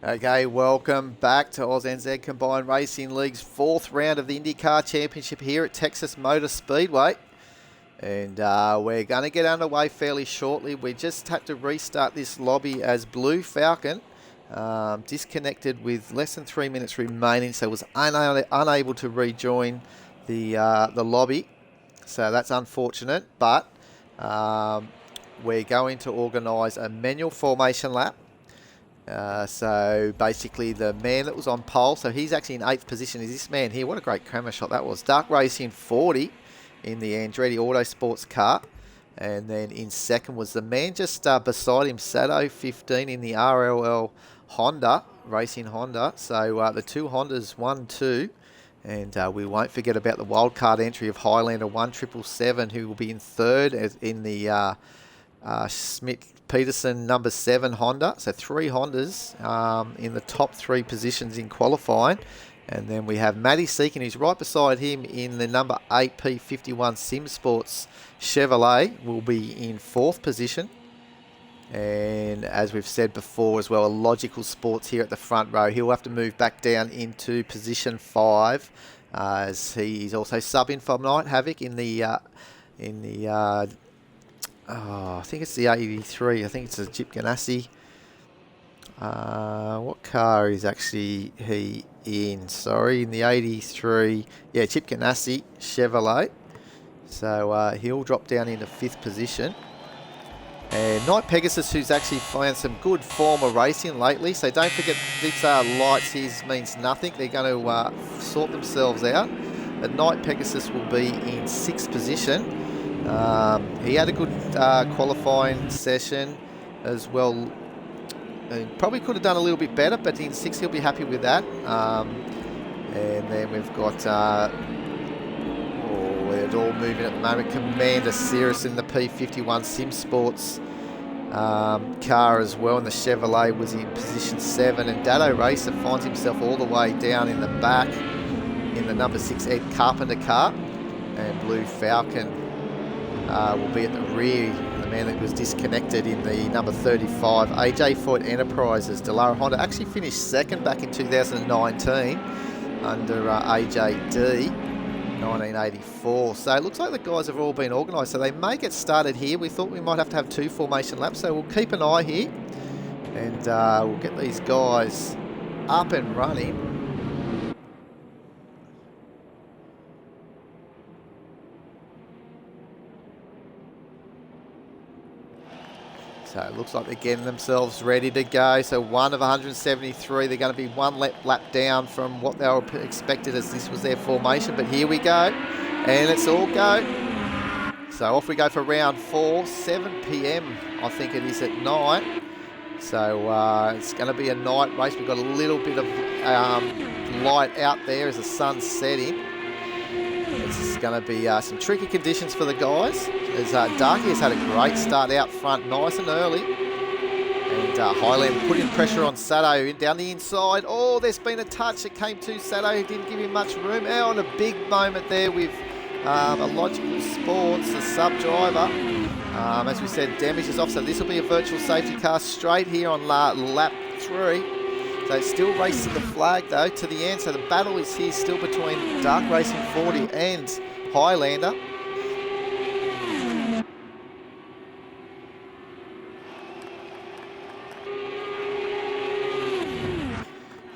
Okay, welcome back to ANZ Combined Racing League's fourth round of the IndyCar Championship here at Texas Motor Speedway. And we're going to get underway fairly shortly. We just had to restart this lobby as Blue Falcon disconnected with less than 3 minutes remaining, so was unable to rejoin the lobby. So that's unfortunate, but we're going to organise a manual formation lap. So basically the man that was on pole, so he's actually in 8th position, is this man here. What a great camera shot that was. Dark Racing 40 in the Andretti Autosports car. And then in second was the man just beside him, Sato 15 in the RLL Honda, Racing Honda. So the two Hondas, 1-2. And we won't forget about the wildcard entry of Highlander 1777, who will be in third in the Schmidt-Peterson number 7 Honda. So 3 Hondas in the top 3 positions in qualifying. And then we have Matty Seekin, who's right beside him in the number 8 P51 Sim Sports Chevrolet, will be in 4th position. And as we've said before as well, a Logical Sports here at the front row. He'll have to move back down into position 5 as he's also subbing for Night Havoc in the I think it's the 83. I think it's a Chip Ganassi. What car is actually he in? Sorry, in the 83. Yeah, Chip Ganassi Chevrolet. So he'll drop down into 5th position. And Night Pegasus, who's actually found some good form of racing lately. So don't forget, these lights here means nothing. They're going to sort themselves out. But Night Pegasus will be in 6th position. He had a good qualifying session as well. Probably could have done a little bit better, but in 6th he'll be happy with that. And then we've got, they're all moving at the moment. Commander Cirrus in the P51 Sim Sports car as well, and the Chevrolet was in position 7. And Dado Racer finds himself all the way down in the back in the number 6 Ed Carpenter car. And Blue Falcon will be at the rear, the man that was disconnected in the number 35 AJ Foyt Enterprises. Delara Honda actually finished 2nd back in 2019 under AJD 1984. So it looks like the guys have all been organised, so they may get started here. We thought we might have to have 2 formation laps, so we'll keep an eye here and we'll get these guys up and running. So it looks like they're getting themselves ready to go. So 1 of 173. They're going to be 1 lap down from what they were expected as this was their formation. But here we go. And it's all go. So off we go for round 4. 7 p.m. I think it is at night. So it's going to be a night race. We've got a little bit of light out there as the sun's setting. This is going to be some tricky conditions for the guys, as Darky has had a great start out front, nice and early. And Highland putting pressure on Sato down the inside. Oh, there's been a touch that came to Sato, who didn't give him much room. Oh, and a big moment there with a Logical Sports, the sub-driver. As we said, damage is off, so this will be a virtual safety car straight here on lap 3. So it's still racing the flag though to the end. So the battle is here still between Dark Racing 40 and Highlander.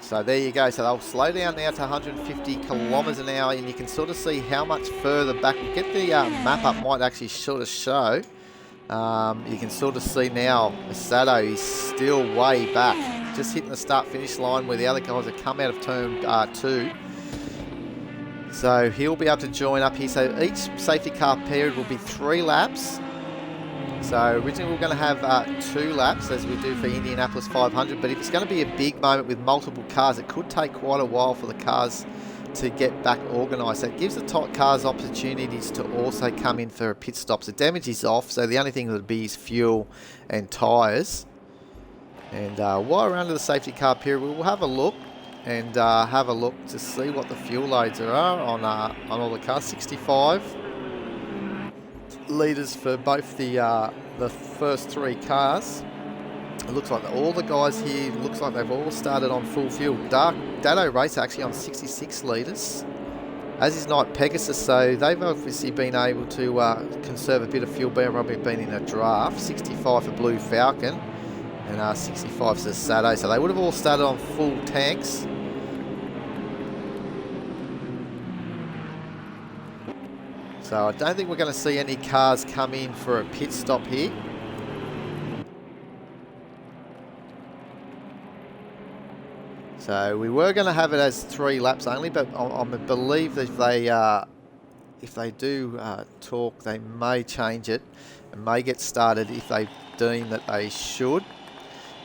So there you go. So they'll slow down now to 150 kilometres an hour, and you can sort of see how much further back. Get the map up, might actually sort of show. You can sort of see now Sato is still way back. Just hitting the start-finish line where the other guys have come out of turn 2. So he'll be able to join up here. So each safety car period will be 3 laps. So originally we're going to have 2 laps as we do for Indianapolis 500. But if it's going to be a big moment with multiple cars, it could take quite a while for the cars to get back organised. So it gives the top cars opportunities to also come in for a pit stop. So damage is off. So the only thing that would be is fuel and tyres. And while we're under the safety car period, we'll have a look and to see what the fuel loads are on all the cars. 65 litres for both the first 3 cars. It looks like all the guys here, looks like they've all started on full fuel. Dado Race actually on 66 litres, as is Night Pegasus, so they've obviously been able to conserve a bit of fuel, probably been in a draft. 65 for Blue Falcon, and 65 for Saturday, so they would have all started on full tanks. So I don't think we're going to see any cars come in for a pit stop here. So we were going to have it as 3 laps only, but I believe that if they do talk, they may change it and may get started if they deem that they should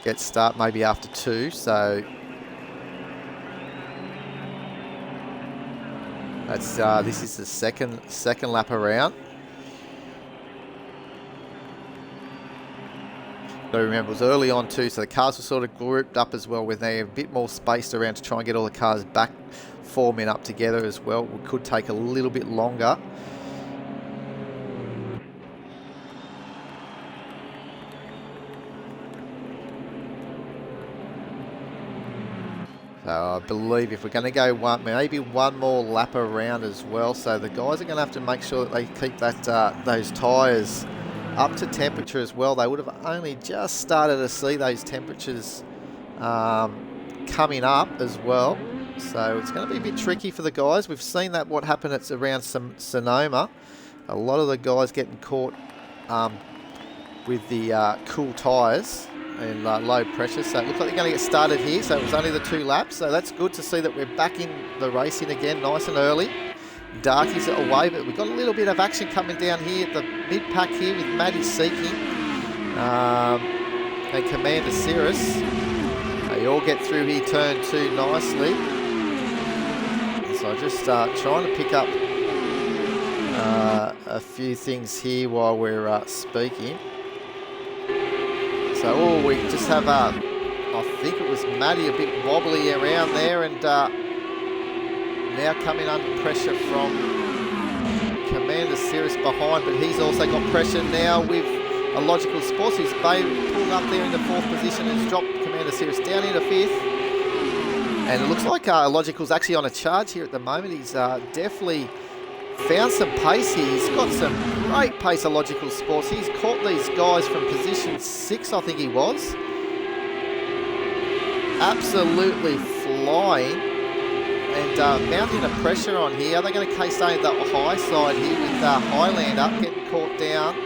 get start maybe after 2. So that's this is the second lap around. But remember, it was early on too, so the cars were sort of grouped up as well, with they a bit more spaced around to try and get all the cars back, forming up together as well. It could take a little bit longer. So I believe if we're going to go maybe one more lap around as well, so the guys are going to have to make sure that they keep that those tyres up to temperature as well. They would have only just started to see those temperatures coming up as well. So it's going to be a bit tricky for the guys. We've seen that what happened at around Sonoma. A lot of the guys getting caught with the cool tyres and low pressure. So it looks like they're going to get started here. So it was only the 2 laps. So that's good to see that we're back in the racing again nice and early. Darkies are away, but we've got a little bit of action coming down here at the mid-pack here with Maddie Seeking and Commander Cirrus. They all get through here turn 2 nicely. So just trying to pick up a few things here while we're speaking. So we just have, I think it was Maddie a bit wobbly around there, and now coming under pressure from Commander Cirrus behind, but he's also got pressure now with a Logical Sports, who's pulled up there in the 4th position and has dropped Commander Cirrus down into 5th. And it looks like Logical's actually on a charge here at the moment. He's definitely found some pace here. He's got some great pace of Logical Sports. He's caught these guys from position 6, I think he was. Absolutely flying. And mounting the pressure on here. They're going to stay at the high side here with Highlander getting caught down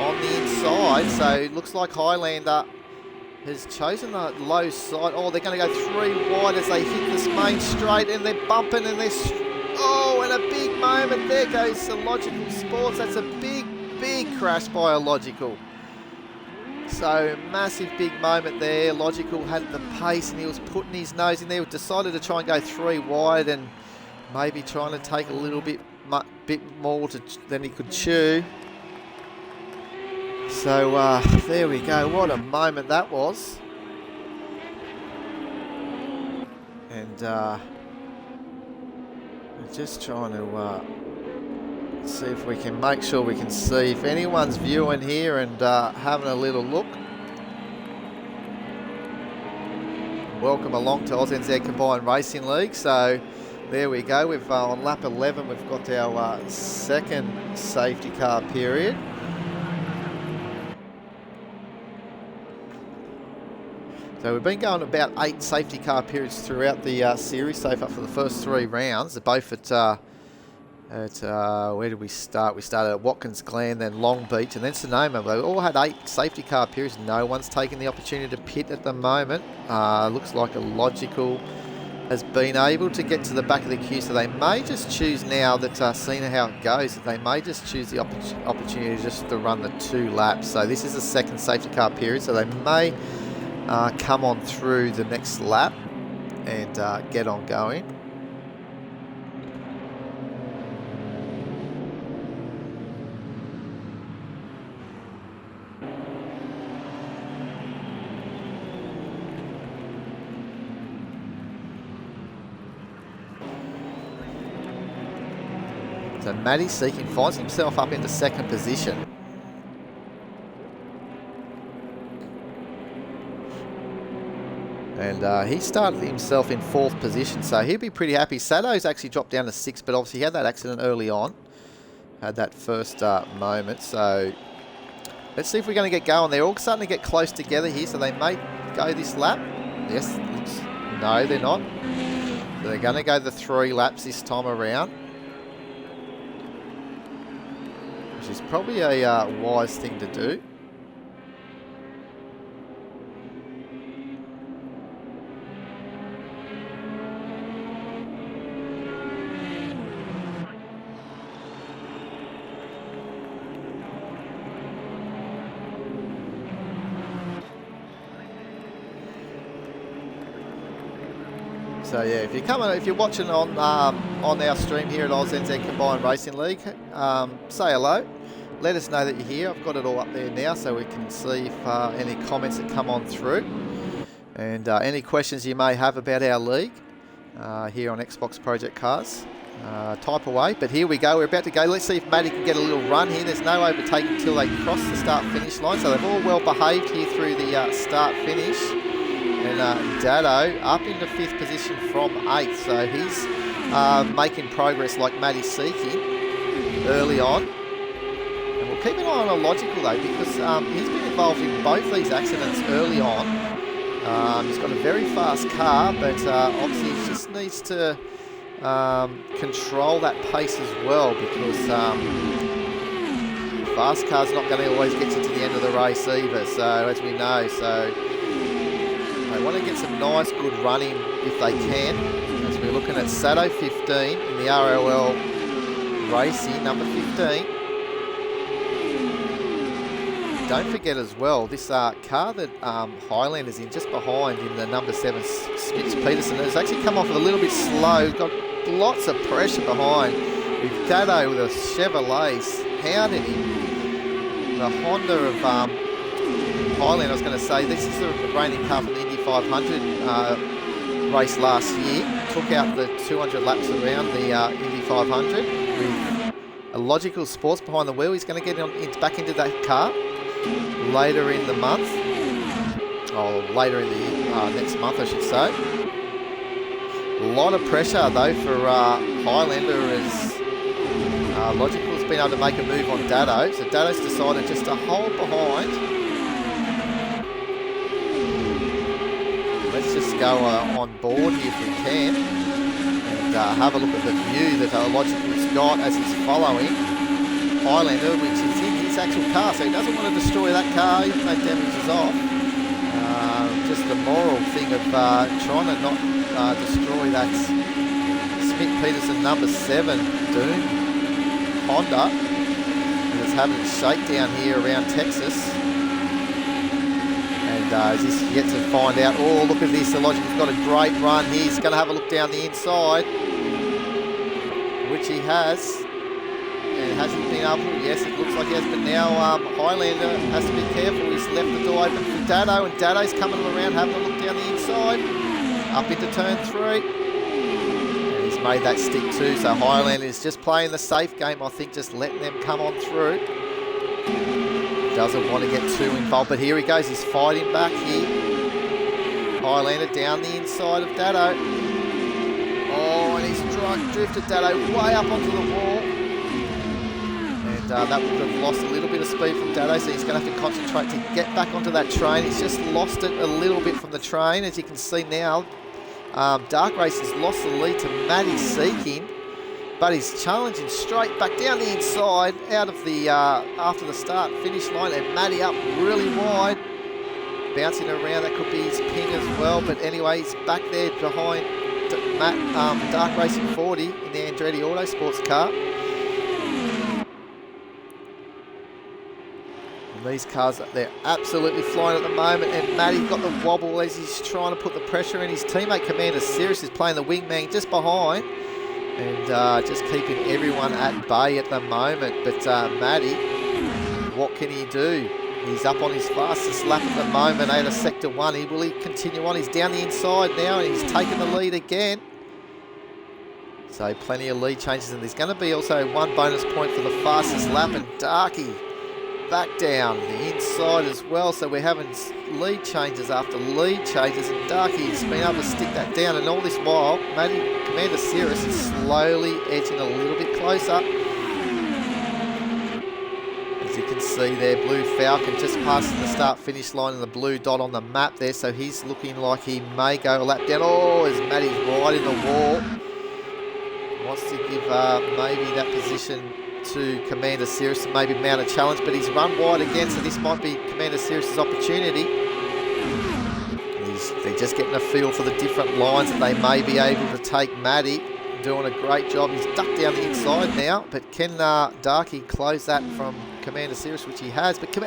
on the inside. So it looks like Highlander has chosen the low side. Oh, they're going to go 3 wide as they hit this main straight, and they're bumping, and and a big moment. There goes the Logical Sports. That's a big crash by a Logical. So massive big moment there. Logical had the pace and he was putting his nose in there. Decided to try and go 3 wide and maybe trying to take a little bit more than he could chew. So there we go. What a moment that was. And we're just trying to see if we can make sure we can see if anyone's viewing here and having a little look. Welcome along to ANZCRL Combined Racing League. So there we go. We've on lap 11 we've got our second safety car period. So we've been going about 8 safety car periods throughout the series so far for the first 3 rounds. They're both at where did we start? We started at Watkins Glen, then Long Beach, and then Sonoma. They all had 8 safety car periods. No one's taking the opportunity to pit at the moment. Looks like a Logical has been able to get to the back of the queue, so they may just choose now that seeing how it goes, that they may just choose the opportunity just to run the 2 laps. So this is the second safety car period, so they may come on through the next lap and get on going. So Maddie Seeking finds himself up into 2nd position. And he started himself in 4th position, so he'll be pretty happy. Sato's actually dropped down to 6th, but obviously he had that accident early on. Had that first moment, so let's see if we're going to get going. They're all starting to get close together here, so they may go this lap. Yes, no, they're not. So they're going to go the 3 laps this time around, which is probably a wise thing to do. So yeah, if you're watching on our stream here at ANZCRL Combined Racing League, say hello. Let us know that you're here. I've got it all up there now, so we can see if any comments that come on through, and any questions you may have about our league here on Xbox Project Cars. Type away. But here we go. We're about to go. Let's see if Matty can get a little run here. There's no overtaking until they cross the start-finish line, so they've all well behaved here through the start-finish. And Dado up into 5th position from 8th, so he's making progress like Matty's seeking early on. And we'll keep an eye on Illogical though, because he's been involved in both these accidents early on. He's got a very fast car, but obviously he just needs to control that pace as well, because fast car's not going to always get you to the end of the race either, so as we know. So they want to get some nice, good running if they can. As we're looking at Sato 15 in the RLL Racing, number 15. Don't forget as well, this car that Highlander's in just behind in the number 7 Spitz Peterson has actually come off a little bit slow. Got lots of pressure behind. With Dado with a Chevrolet hounding him. The Honda of Highlander, I was going to say, this is the reigning car from the Indy 500 race last year. Took out the 200 laps around the Indy 500 with Illogical Sports behind the wheel. He's going to get back into that car later in the month. Or later in the next month, I should say. A lot of pressure though for Highlander, as Illogical's been able to make a move on Dado. So Dado's decided just to hold behind. Let's just go on board here if we can, and have a look at the view that Illogical's got as he's following Highlander, which is in his actual car, so he doesn't want to destroy that car even though damage is off. Just the moral thing of trying to not destroy that Smith-Peterson number 7 Doom Honda, and it's having a shakedown here around Texas. And as he's yet to find out, oh, look at this, Illogical's got a great run here. He's going to have a look down the inside, which he has. And has he been able to? Yes, it looks like he has, but now Highlander has to be careful. He's left the door open for Dado, and Dado's coming around, having a look down the inside, up into turn 3. And he's made that stick too, so Highlander is just playing the safe game, I think, just letting them come on through. Doesn't want to get too involved, but here he goes, he's fighting back here. Highlander down the inside of Dado. Oh, and he's drifted Dado way up onto the wall. And that would have lost a little bit of speed from Dado, so he's going to have to concentrate to get back onto that train. He's just lost it a little bit from the train, as you can see now. Dark Race has lost the lead to Matty Seeking, but he's challenging straight back down the inside out of the after the start finish line, and Matty up really wide, bouncing around. That could be his ping as well, but anyway, he's back there behind Dark Racing 40 in the Andretti Autosports car. And these cars, they're absolutely flying at the moment, and Matty's got the wobble as he's trying to put the pressure in. His teammate Commander Sirius is playing the wingman just behind, and just keeping everyone at bay at the moment. But Matty, what can he do? He's up on his fastest lap at the moment out of Sector 1. Will he continue on? He's down the inside now, and he's taken the lead again. So plenty of lead changes, and there's going to be also one bonus point for the fastest lap, and Darky back down the inside as well. So we're having lead changes after lead changes, and Darky's been able to stick that down. And all this while, Commander Cirrus is slowly edging a little bit closer. As you can see there, Blue Falcon just passing the start-finish line and the blue dot on the map there. So he's looking like he may go a lap down. Oh, as Matty's right in the wall. Wants to give maybe that position to Commander Cirrus and maybe mount a challenge, but he's run wide again, so this might be Commander Cirrus's opportunity. They're just getting a feel for the different lines that they may be able to take. Matty doing a great job. He's ducked down the inside now, but can Darky close that from Commander Cirrus, which he has? But a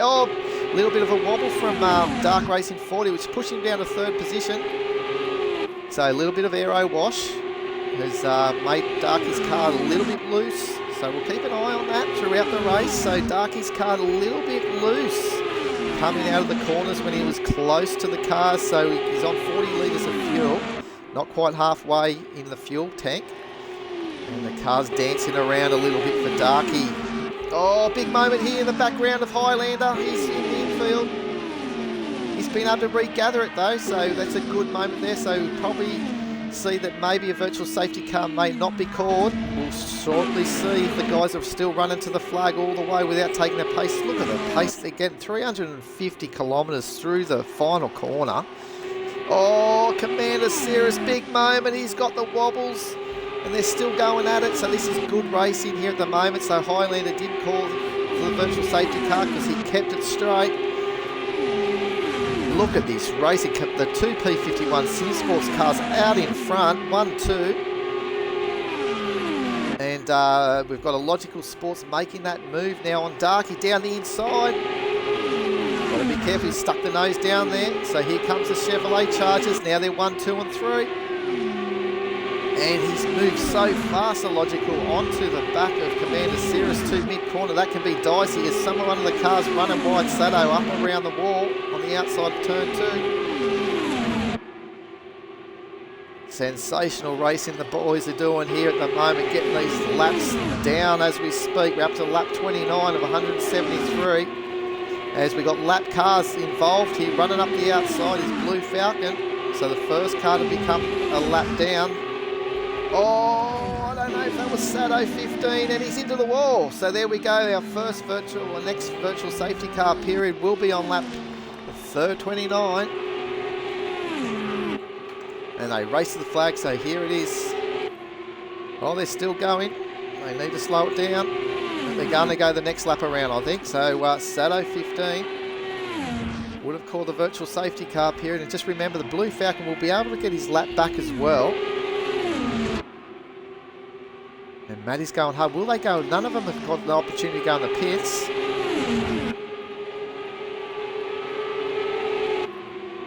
little bit of a wobble from Dark Racing 40, which pushed him down to third position. So a little bit of aero wash has made Darky's car a little bit loose. So we'll keep an eye on that throughout the race. So Darky's car a little bit loose, coming out of the corners when he was close to the car. So he's on 40 litres of fuel, not quite halfway in the fuel tank. And the car's dancing around a little bit for Darky. Oh, big moment here in the background of Highlander. He's in the infield. He's been able to regather it though, so that's a good moment there. So we'll probably see that maybe a virtual safety car may not be called. We'll shortly see if the guys are still running to the flag all the way without taking their pace. Look at the pace they're getting, 350 kilometres through the final corner. Oh, Commander Cirrus, big moment. He's got the wobbles and they're still going at it. So this is good racing here at the moment. So Highlander did call for the virtual safety car because he kept it straight. Look at this racing, the two P51 Sim Sports cars out in front, 1, 2. And we've got a Logical Sports making that move now on Darky down the inside. Got to be careful, he's stuck the nose down there. So here comes the Chevrolet Chargers, now they're 1, 2 and 3. And he's moved so fast, the Logical, onto the back of Commander Cirrus to mid-corner. That can be dicey as one of the cars running wide Sato up around the wall on the outside of turn 2. Sensational racing the boys are doing here at the moment, getting these laps down as we speak. We're up to lap 29 of 173. As we got lap cars involved here, running up the outside is Blue Falcon. So the first car to become a lap down. Oh, I don't know if that was Sato 15, and he's into the wall. So there we go, our next virtual safety car period will be on lap 29. And they race to the flag, so here it is. Oh, they're still going. They need to slow it down. They're going to go the next lap around, I think. So Sato 15 would have called the virtual safety car period. And just remember, the Blue Falcon will be able to get his lap back as well. And Matty's going hard. Will they go? None of them have got the opportunity to go in the pits.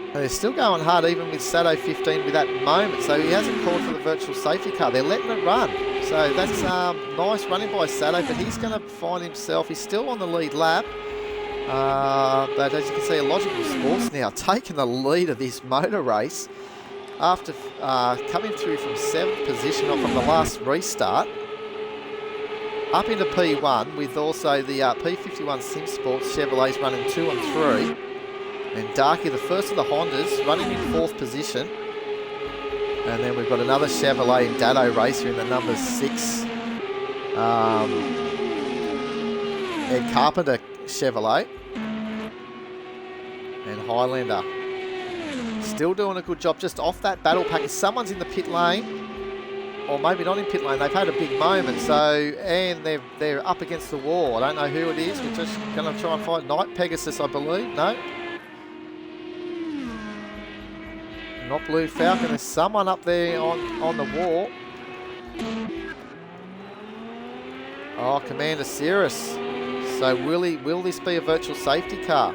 And they're still going hard even with Sato 15 with that moment. So he hasn't called for the virtual safety car. They're letting it run. So that's nice running by Sato, but he's going to find himself. He's still on the lead lap. But as you can see, a Logical Sports now taking the lead of this motor race after coming through from 7th position off from the last restart. Up into P1 with also the P51 Sim Sports Chevrolets running 2 and 3. And Darky, the first of the Hondas, running in 4th position. And then we've got another Chevrolet and Dado racer in the number 6. Ed Carpenter Chevrolet. And Highlander. Still doing a good job just off that battle pack. Someone's in the pit lane. Or maybe not in pit lane, they've had a big moment, and they're up against the wall. I don't know who it is, we're just going to try and find Night Pegasus, I believe. No. Not Blue Falcon, there's someone up there on the wall. Oh, Commander Cirrus. So will this be a virtual safety car?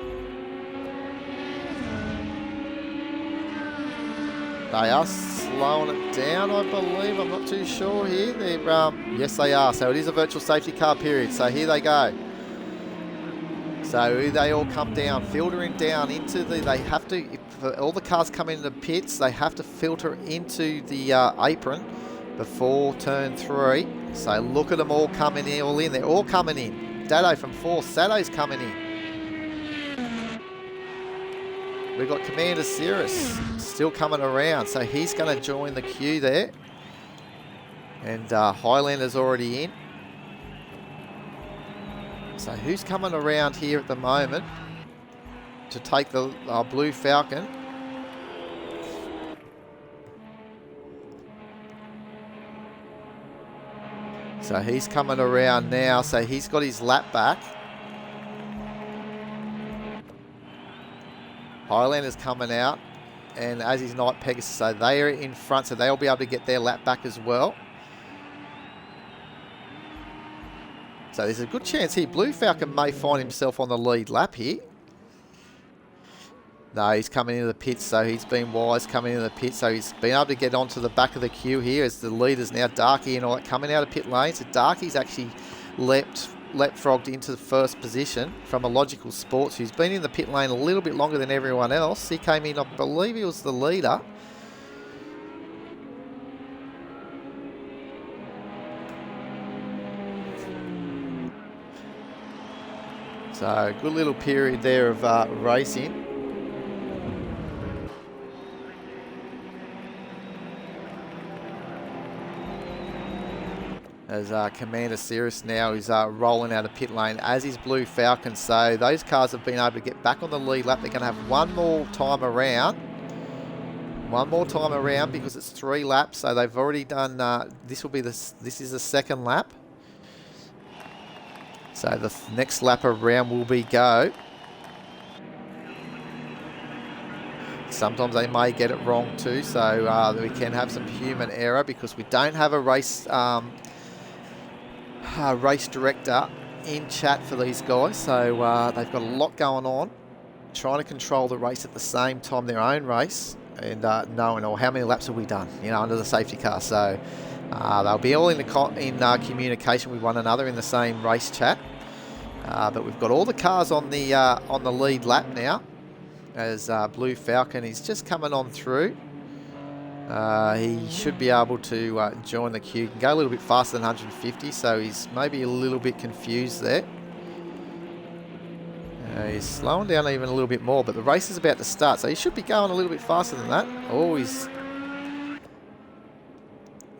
They are slowing it down, I believe. I'm not too sure here. Yes, they are. So it is a virtual safety car period. So here they go. So they all come down, filtering down into they have to, if all the cars come into the pits, they have to filter into the apron before turn 3. So look at them all coming in, They're all coming in. Dado from 4th, Sato's coming in. we've got Commander Cirrus still coming around. So he's going to join the queue there. And Highlander's already in. So who's coming around here at the moment to take the Blue Falcon? So he's coming around now. So he's got his lap back. Highlander's coming out. And as is Night Pegasus. So they are in front. So they'll be able to get their lap back as well. So there's a good chance here. Blue Falcon may find himself on the lead lap here. No, he's coming into the pits, so he's been wise coming into the pit. So he's been able to get onto the back of the queue here as the leaders now, Darky and all that, coming out of pit lane. So Darky's actually leapfrogged into the first position from a Logical Sports, who's been in the pit lane a little bit longer than everyone else. He came in, I believe he was the leader. So good little period there of racing. As Commander Cirrus now is rolling out of pit lane, as is Blue Falcon. So those cars have been able to get back on the lead lap. They're going to have one more time around. One more time around because it's 3 laps. So they've already done, this is the second lap. So the next lap around will be go. Sometimes they may get it wrong too, so we can have some human error because we don't have a race director in chat for these guys. So they've got a lot going on, trying to control the race at the same time, their own race, and knowing how many laps have we done, under the safety car. So they'll be all in communication with one another in the same race chat. But we've got all the cars on the lead lap now, as Blue Falcon is just coming on through. He should be able to join the queue. He can go a little bit faster than 150, so he's maybe a little bit confused there. He's slowing down even a little bit more, but the race is about to start, so he should be going a little bit faster than that. Oh, he's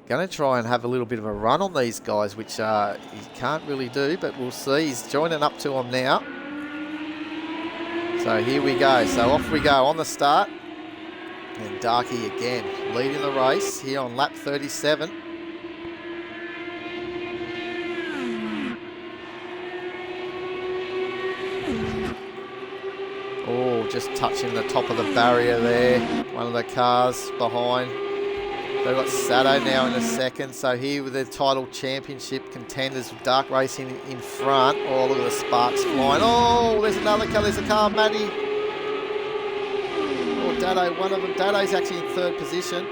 going to try and have a little bit of a run on these guys, which he can't really do, but we'll see. He's joining up to them now. So here we go. So off we go on the start. And Darky again leading the race here on lap 37. Oh, just touching the top of the barrier there. One of the cars behind. They've got Sato now in a second. So here with the title championship contenders, Dark Racing in front. Oh, look at the sparks flying. Oh, there's another car. There's a car, Matty. Oh, Dado, one of them. Dado's actually in third position.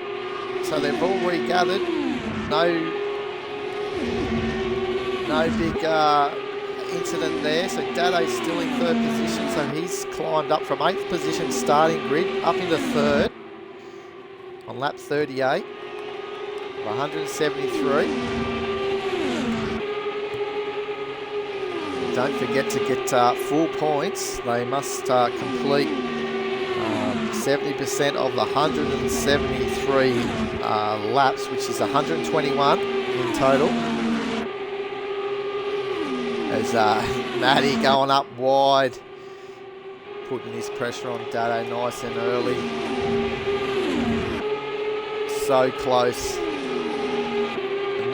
So they've all regathered. No big incident there. So Dado's still in third position. So he's climbed up from 8th position starting grid up into third on lap 38. 173. Don't forget to get full points. They must complete 70% of the 173 laps, which is 121 in total. As Matty going up wide, putting his pressure on Dado nice and early. So close.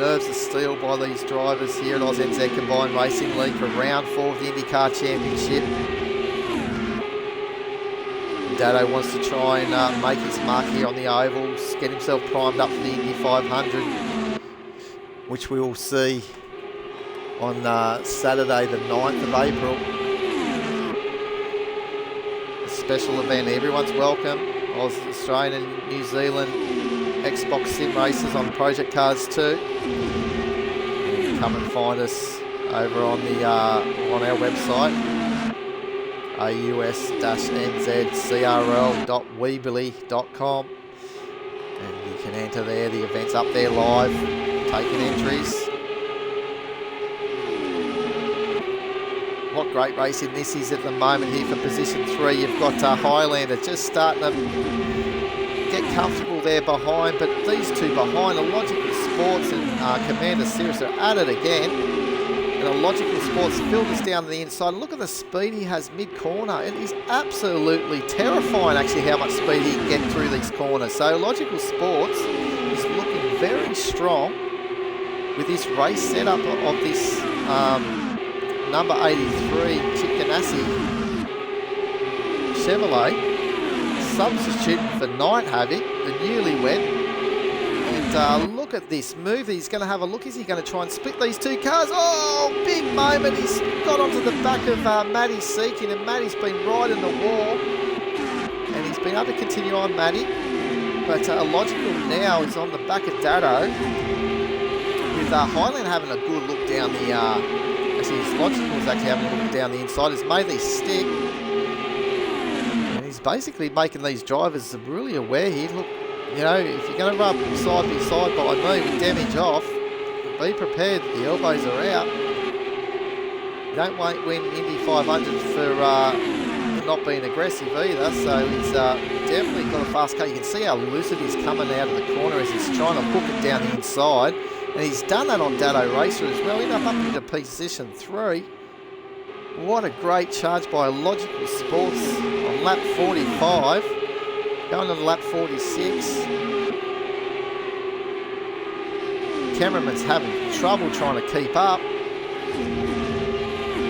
Nerves of steel by these drivers here at ANZCRL Combined Racing League for round 4 of the IndyCar Championship. Dado wants to try and make his mark here on the ovals, get himself primed up for the Indy 500, which we will see on Saturday the 9th of April. A special event, everyone's welcome. Australian and New Zealand Xbox sim races on Project Cars 2. Come and find us over on our website, aus-nzcrl.weebly.com, and you can enter there. The event's up there live, taking entries. What great racing this is at the moment here for position 3. You've got Highlander just starting to get comfortable there behind, but these two behind, Illogical Sports and Commander Cirrus are at it again. And Illogical Sports filters down the inside. Look at the speed he has mid-corner. It is absolutely terrifying, actually, how much speed he can get through these corners. So Illogical Sports is looking very strong with this race setup of this number 83 Chip Ganassi Chevrolet, substituting for Night Havoc, the newlywed. And look at this move. He's going to have a look. Is he going to try and split these two cars? Oh, big moment. He's got onto the back of Matty Seeking, and Matty's been right in the wall. And he's been able to continue on, Matty. But Illogical now is on the back of Dado, with Highland having a good look down the... actually, Illogical is actually having a look down the inside. He's made these stick. And he's basically making these drivers really aware here. Look, you know, if you're going to rub side by side by me with damage off, be prepared. The elbows are out. You don't win Indy 500 for not being aggressive either. So he's definitely got a fast car. You can see how lucid he's coming out of the corner as he's trying to hook it down the inside. And he's done that on Dado Racer as well. End up into position 3. What a great charge by Illogical Sports on lap 45. Going to lap 46. Cameraman's having trouble trying to keep up.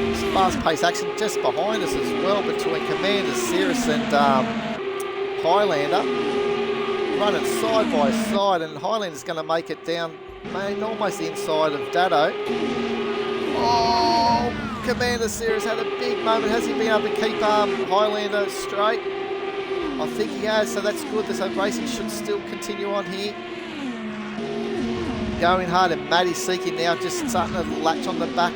It's fast-paced action just behind us as well between Commander Cirrus and Highlander. Running side by side, and Highlander's going to make it down, man, almost the inside of Dado. Oh, Commander Cirrus had a big moment. Has he been able to keep Highlander straight? I think he has, so that's good. So racing should still continue on here. Going hard, and Matty Seeking now just starting to latch on the back.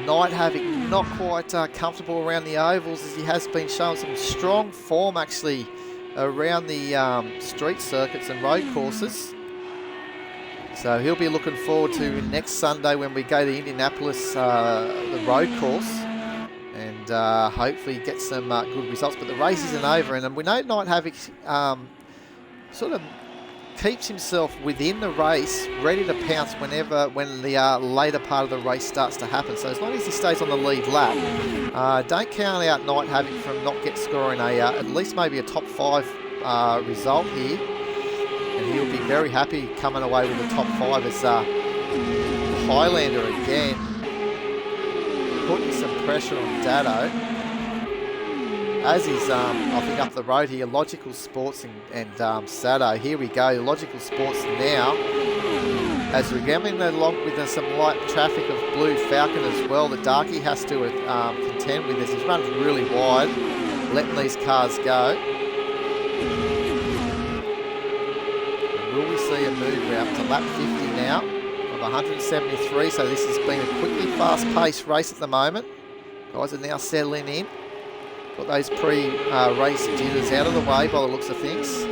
Night Havoc not quite comfortable around the ovals, as he has been showing some strong form actually around the street circuits and road courses. So he'll be looking forward to next Sunday when we go to Indianapolis, the road course, and hopefully get some good results. But the race isn't over, and we know Night Havoc sort of keeps himself within the race, ready to pounce when the later part of the race starts to happen. So as long as he stays on the lead lap, don't count out Night Havoc from not scoring at least maybe a top 5 result here. And he'll be very happy coming away with the top 5 as Highlander again putting some pressure on Dado. As he's, I think, up the road here, Illogical Sports and Sado. Here we go, Illogical Sports now. As we're getting along with some light traffic of Blue Falcon as well, the Darky has to contend with this. He's running really wide, letting these cars go. Will we see a move? We're up to lap 50 now of 173, so this has been a quickly fast-paced race at the moment. Guys are now settling in. Got those pre-race jitters out of the way by the looks of things.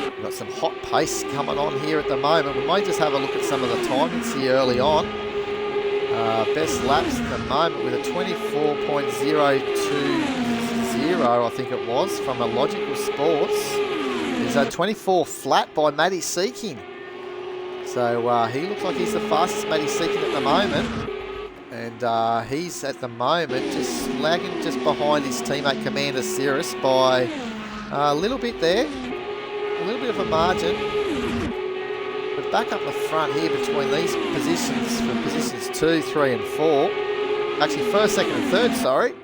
We've got some hot pace coming on here at the moment. We might just have a look at some of the timings here early on. Best laps at the moment with a 24.020, I think it was, from Illogical Sports. There's a 24 flat by Matty Seeking. So he looks like he's the fastest Matty Seeking at the moment. And he's at the moment just lagging just behind his teammate Commander Cirrus by a little bit there. A little bit of a margin. But back up the front here between these positions, from positions 2, 3 and 4. Actually, first, second and third, sorry.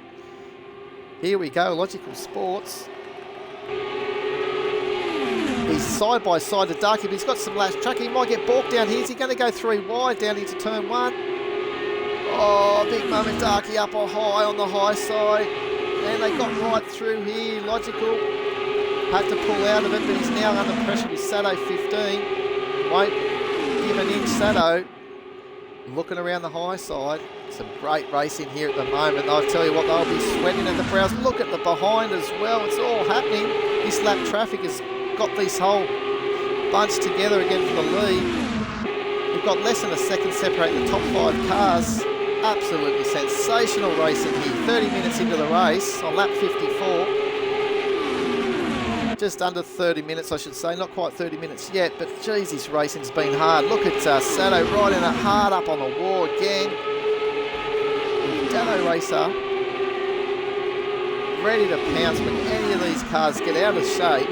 Here we go, Illogical Sports. He's side by side to Darky, but he's got some lash track. He might get balked down here. Is he going to go 3 wide down into turn 1? Oh, big moment, Darky up or high on the high side. And they got right through here. Illogical had to pull out of it, but he's now under pressure with Sado 15. Won't give an inch. Sado looking around the high side. Some great racing here at the moment. I'll tell you what, they'll be sweating at the brows. Look at the behind as well. It's all happening. This lap traffic has got this whole bunch together again for the lead. We've got less than a second separating the top 5 cars. Absolutely sensational racing here. 30 minutes into the race on lap 54. Just under 30 minutes, I should say. Not quite 30 minutes yet, but geez, this racing's been hard. Look at Sato riding it hard up on the wall again. Dano Racer ready to pounce when any of these cars get out of shape.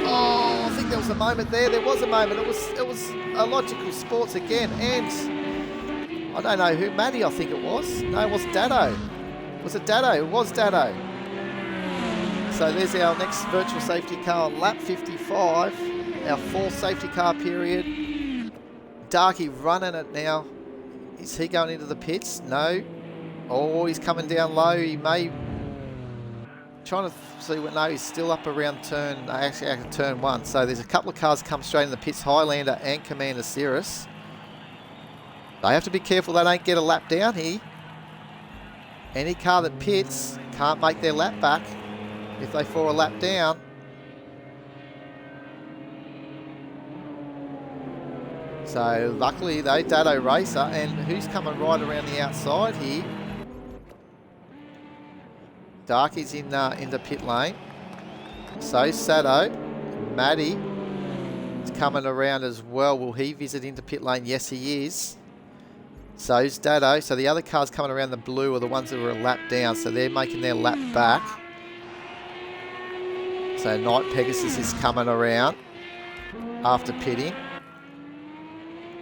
Oh, I think there was a moment there. There was a moment. It was a Logical Sports again, and I don't know who, Matty, I think it was. No, it was Dado. Was it Dado? It was Dado. So there's our next virtual safety car on lap 55, our fourth safety car period. Darky running it now. Is he going into the pits? No. Oh, he's coming down low. He may... Trying to see what... No, he's still up around turn... Actually, turn 1. So there's a couple of cars come straight in the pits, Highlander and Commander Cirrus. They have to be careful they don't get a lap down here. Any car that pits can't make their lap back if they fall a lap down. So luckily they Dado Racer, and who's coming right around the outside here? Darky's in the pit lane. So Sato, Matty is coming around as well. Will he visit into pit lane? Yes, he is. So's Dado. So the other cars coming around the blue are the ones that were a lap down, so they're making their lap back. So Night Pegasus is coming around after pitting.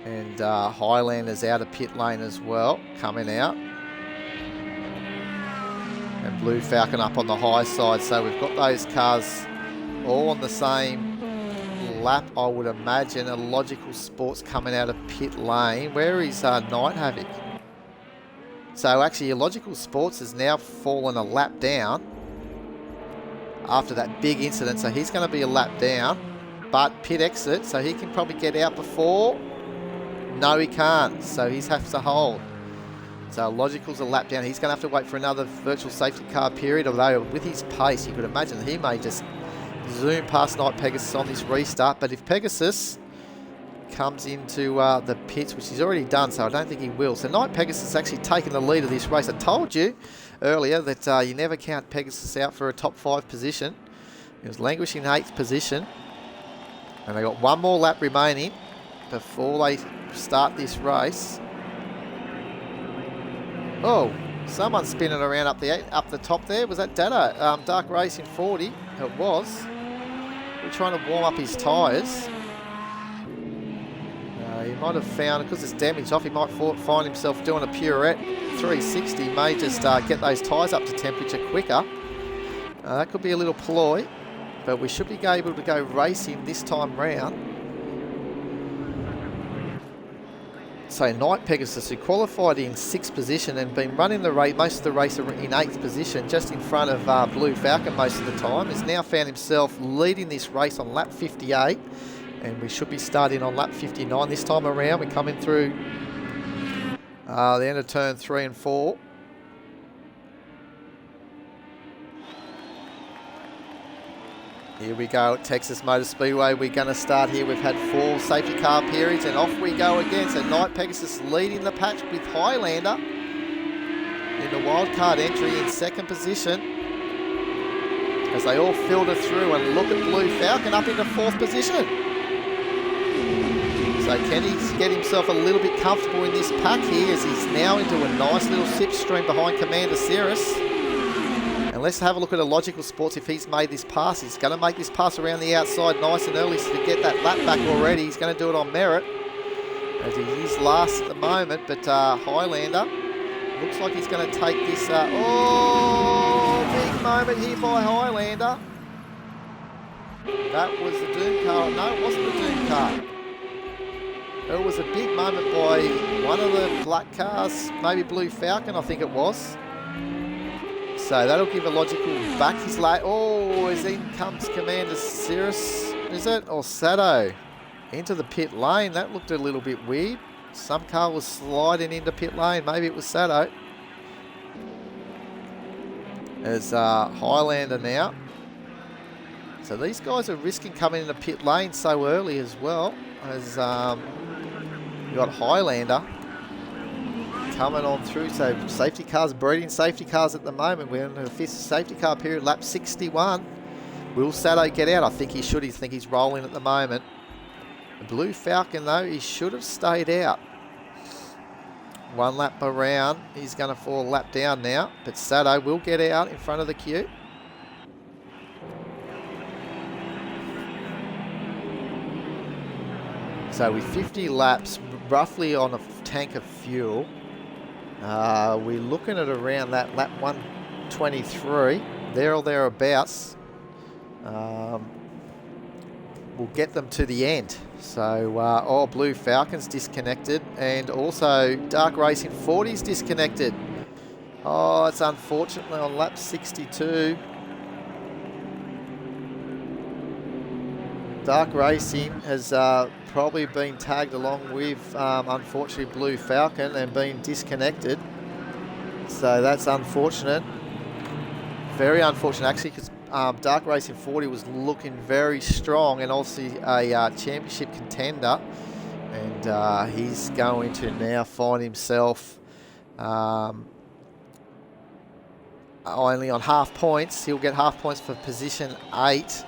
And Highlander's out of pit lane as well, coming out. And Blue Falcon up on the high side. So we've got those cars all on the same lap, I would imagine. A Logical Sports coming out of pit lane. Where is Night Havoc? So actually, a Logical Sports has now fallen a lap down after that big incident. So he's going to be a lap down, but pit exit, so he can probably get out before. No, he can't. So he has to hold. So Logical's a lap down. He's going to have to wait for another virtual safety car period, although with his pace, you could imagine that he may just zoom past Night Pegasus on this restart. But if Pegasus comes into the pits, which he's already done, so I don't think he will. So Night Pegasus has actually taken the lead of this race. I told you earlier that you never count Pegasus out for a top 5 position. He was languishing 8th position. And they got one more lap remaining before they start this race. Oh, someone's spinning around up the top there. Was that Dada? Dark Racing 40. It was. We're trying to warm up his tyres. He might have found, because it's damaged off, he might find himself doing a pirouette 360. May just get those tyres up to temperature quicker. That could be a little ploy, but we should be able to go racing this time round. So Night Pegasus, who qualified in 6th position and been running the race, most of the race in 8th position, just in front of Blue Falcon most of the time, has now found himself leading this race on lap 58. And we should be starting on lap 59 this time around. We're coming through the end of turn 3 and 4. Here we go at Texas Motor Speedway. We're going to start here. We've had 4 safety car periods and off we go again. So Night Pegasus leading the patch with Highlander in the wildcard entry in 2nd position, as they all filter through. And look at Blue Falcon up into 4th position. So can he get himself a little bit comfortable in this pack here, as he's now into a nice little slipstream behind Commander Cirrus. And let's have a look at a Logical Sports if he's made this pass. He's going to make this pass around the outside nice and early, so to get that lap back already, he's going to do it on merit, as he is last at the moment. But Highlander looks like he's going to take this. Oh, big moment here by Highlander. That was the Doom car. No, it wasn't the Doom car. It was a big moment by one of the black cars, maybe Blue Falcon, I think it was. So that'll give a Logical back his lane. Oh, as in comes Commander Cirrus, is it? Or Sato into the pit lane. That looked a little bit weird. Some car was sliding into pit lane. Maybe it was Sato. As Highlander now. So these guys are risking coming into pit lane so early as well. As you got Highlander coming on through. So safety cars, breeding safety cars at the moment. We're in the 5th safety car period, lap 61. Will Sato get out? I think he should. I think he's rolling at the moment. The Blue Falcon, though, he should have stayed out. 1 lap around. He's going to fall a lap down now. But Sato will get out in front of the queue. So with 50 laps, roughly on a tank of fuel, we're looking at around that lap 123, there or thereabouts. We'll get them to the end. So, Blue Falcon's disconnected, and also Dark Racing 40's disconnected. Oh, it's unfortunately on lap 62. Dark Racing has probably been tagged along with, unfortunately, Blue Falcon and been disconnected. So that's unfortunate. Very unfortunate, actually, because Dark Racing 40 was looking very strong and obviously a championship contender. And he's going to now find himself only on half points. He'll get half points for position 8.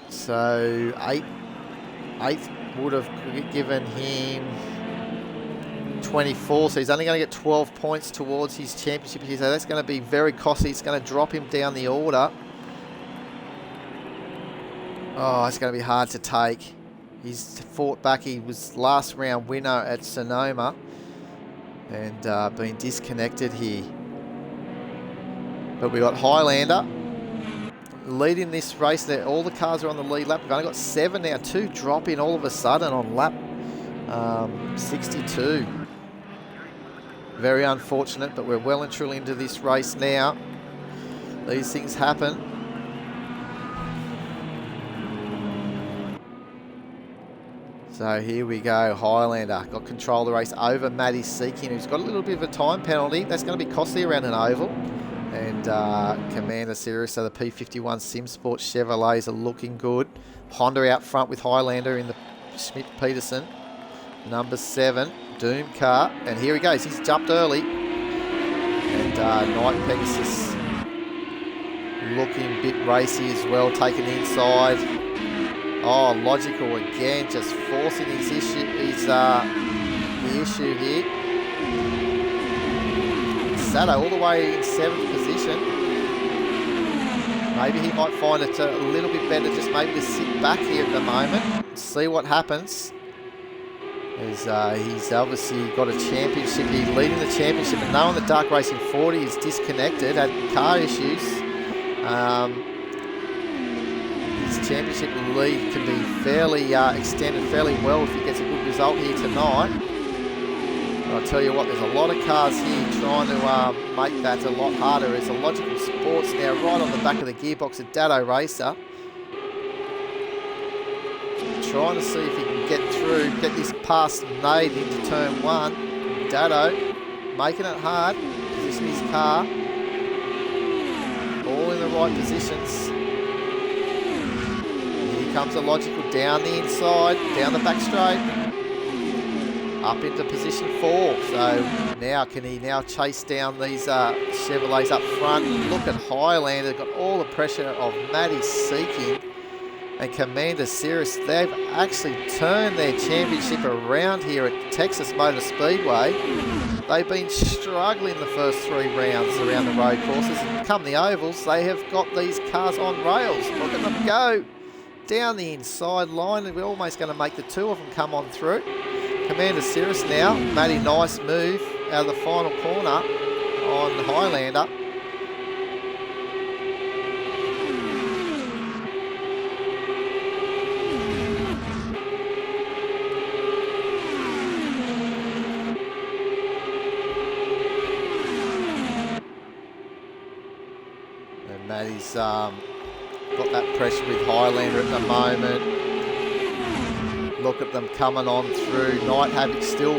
So 8th would have given him 24, so he's only going to get 12 points towards his championship here, so that's going to be very costly. It's going to drop him down the order. Oh, it's going to be hard to take. He's fought back. He was last round winner at Sonoma and been disconnected here. But we got Highlander leading this race. There, all the cars are on the lead lap. We've only got 7 now. 2 drop in all of a sudden on lap 62. Very unfortunate, but we're well and truly into this race now. These things happen. So here we go. Highlander got control of the race over Matty Seeking, who's got a little bit of a time penalty. That's going to be costly around an oval. And Commander Series, so the P51 Sim Sport Chevrolets are looking good. Honda out front with Highlander in the Schmidt-Peterson. Number 7, Doom car. And here he goes. He's jumped early. And Night Pegasus looking a bit racy as well, taking the inside. Oh, Logical again, just forcing his issue, the issue here. Sato all the way in 7th position. Maybe he might find it a little bit better just maybe to sit back here at the moment, see what happens. As he's obviously got a championship, he's leading the championship, and knowing that Dark Racing 40 is disconnected, had car issues, his championship lead can be fairly extended fairly well if he gets a good result here tonight. And I'll tell you what, there's a lot of cars here trying to make that a lot harder. There's a Logical Sports now right on the back of the gearbox of Dado Racer. Trying to see if he can get through, get this past Nade into turn 1. Dado making it hard, positioning his car. All in the right positions. Here comes a Logical down the inside, down the back straight. Up into position 4. So now can he now chase down these Chevrolets up front? Look at Highlander, got all the pressure of Matty Seeking and Commander Cirrus. They've actually turned their championship around here at Texas Motor Speedway. They've been struggling the first 3 rounds around the road courses. And come the ovals, they have got these cars on rails. Look at them go down the inside line, and we're almost going to make the 2 of them come on through. Commander Cirrus now. Matty, nice move out of the final corner on Highlander. And Matty's got that pressure with Highlander at the moment. Look at them coming on through. Night Havoc still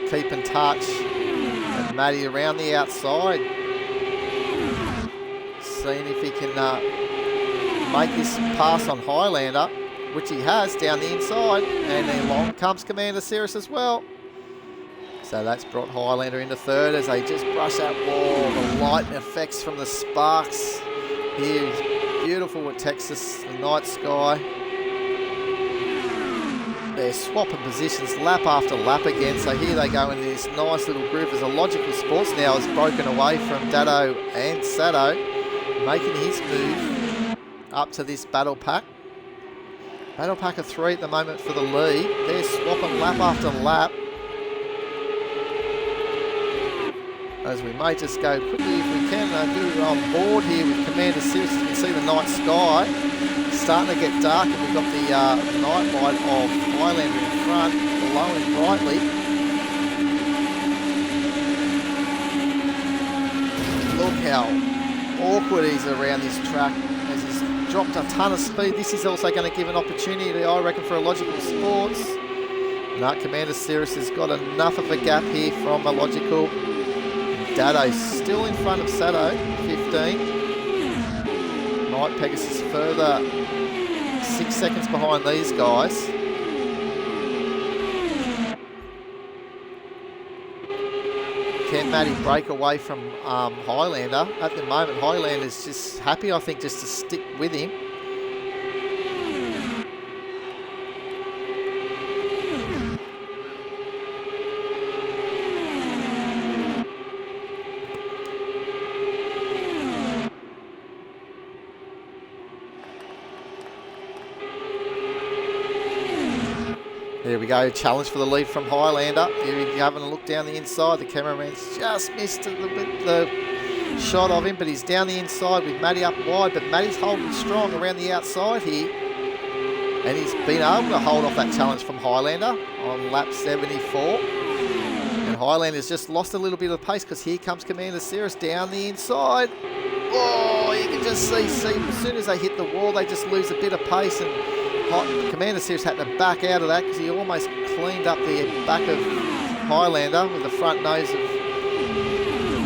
keeping touch. And Matty around the outside. Seeing if he can make this pass on Highlander, which he has down the inside. And then along comes Commander Cirrus as well. So that's brought Highlander into third as they just brush that wall. The light effects from the sparks here is beautiful with Texas, the night sky. They're swapping positions lap after lap again. So here they go in this nice little groove as a Logical Sports now is broken away from Dado and Sato, making his move up to this battle pack. Battle pack of 3 at the moment for the lead. They're swapping lap after lap. As we may just go quickly if we can do on board here with Commander Sirius. You can see the night sky starting to get dark, and we've got the night light of Highlander in front, glowing brightly. Look how awkward he's around this track as he's dropped a ton of speed. This is also going to give an opportunity, I reckon, for a Logical Sports. No, Commander Sirius has got enough of a gap here from a Logical. Dado's still in front of Sato, 15. Night Pegasus further 6 seconds behind these guys. Can Matty break away from Highlander? At the moment, Highlander's just happy, I think, just to stick with him. There we go, challenge for the lead from Highlander. Here he's having a look down the inside. The cameraman's just missed the shot of him, but he's down the inside with Matty up wide. But Matty's holding strong around the outside here. And he's been able to hold off that challenge from Highlander on lap 74. And Highlander's just lost a little bit of pace because here comes Commander Sirius down the inside. Oh, you can just see as soon as they hit the wall, they just lose a bit of pace, and Commander Sirius had to back out of that because he almost cleaned up the back of Highlander with the front nose of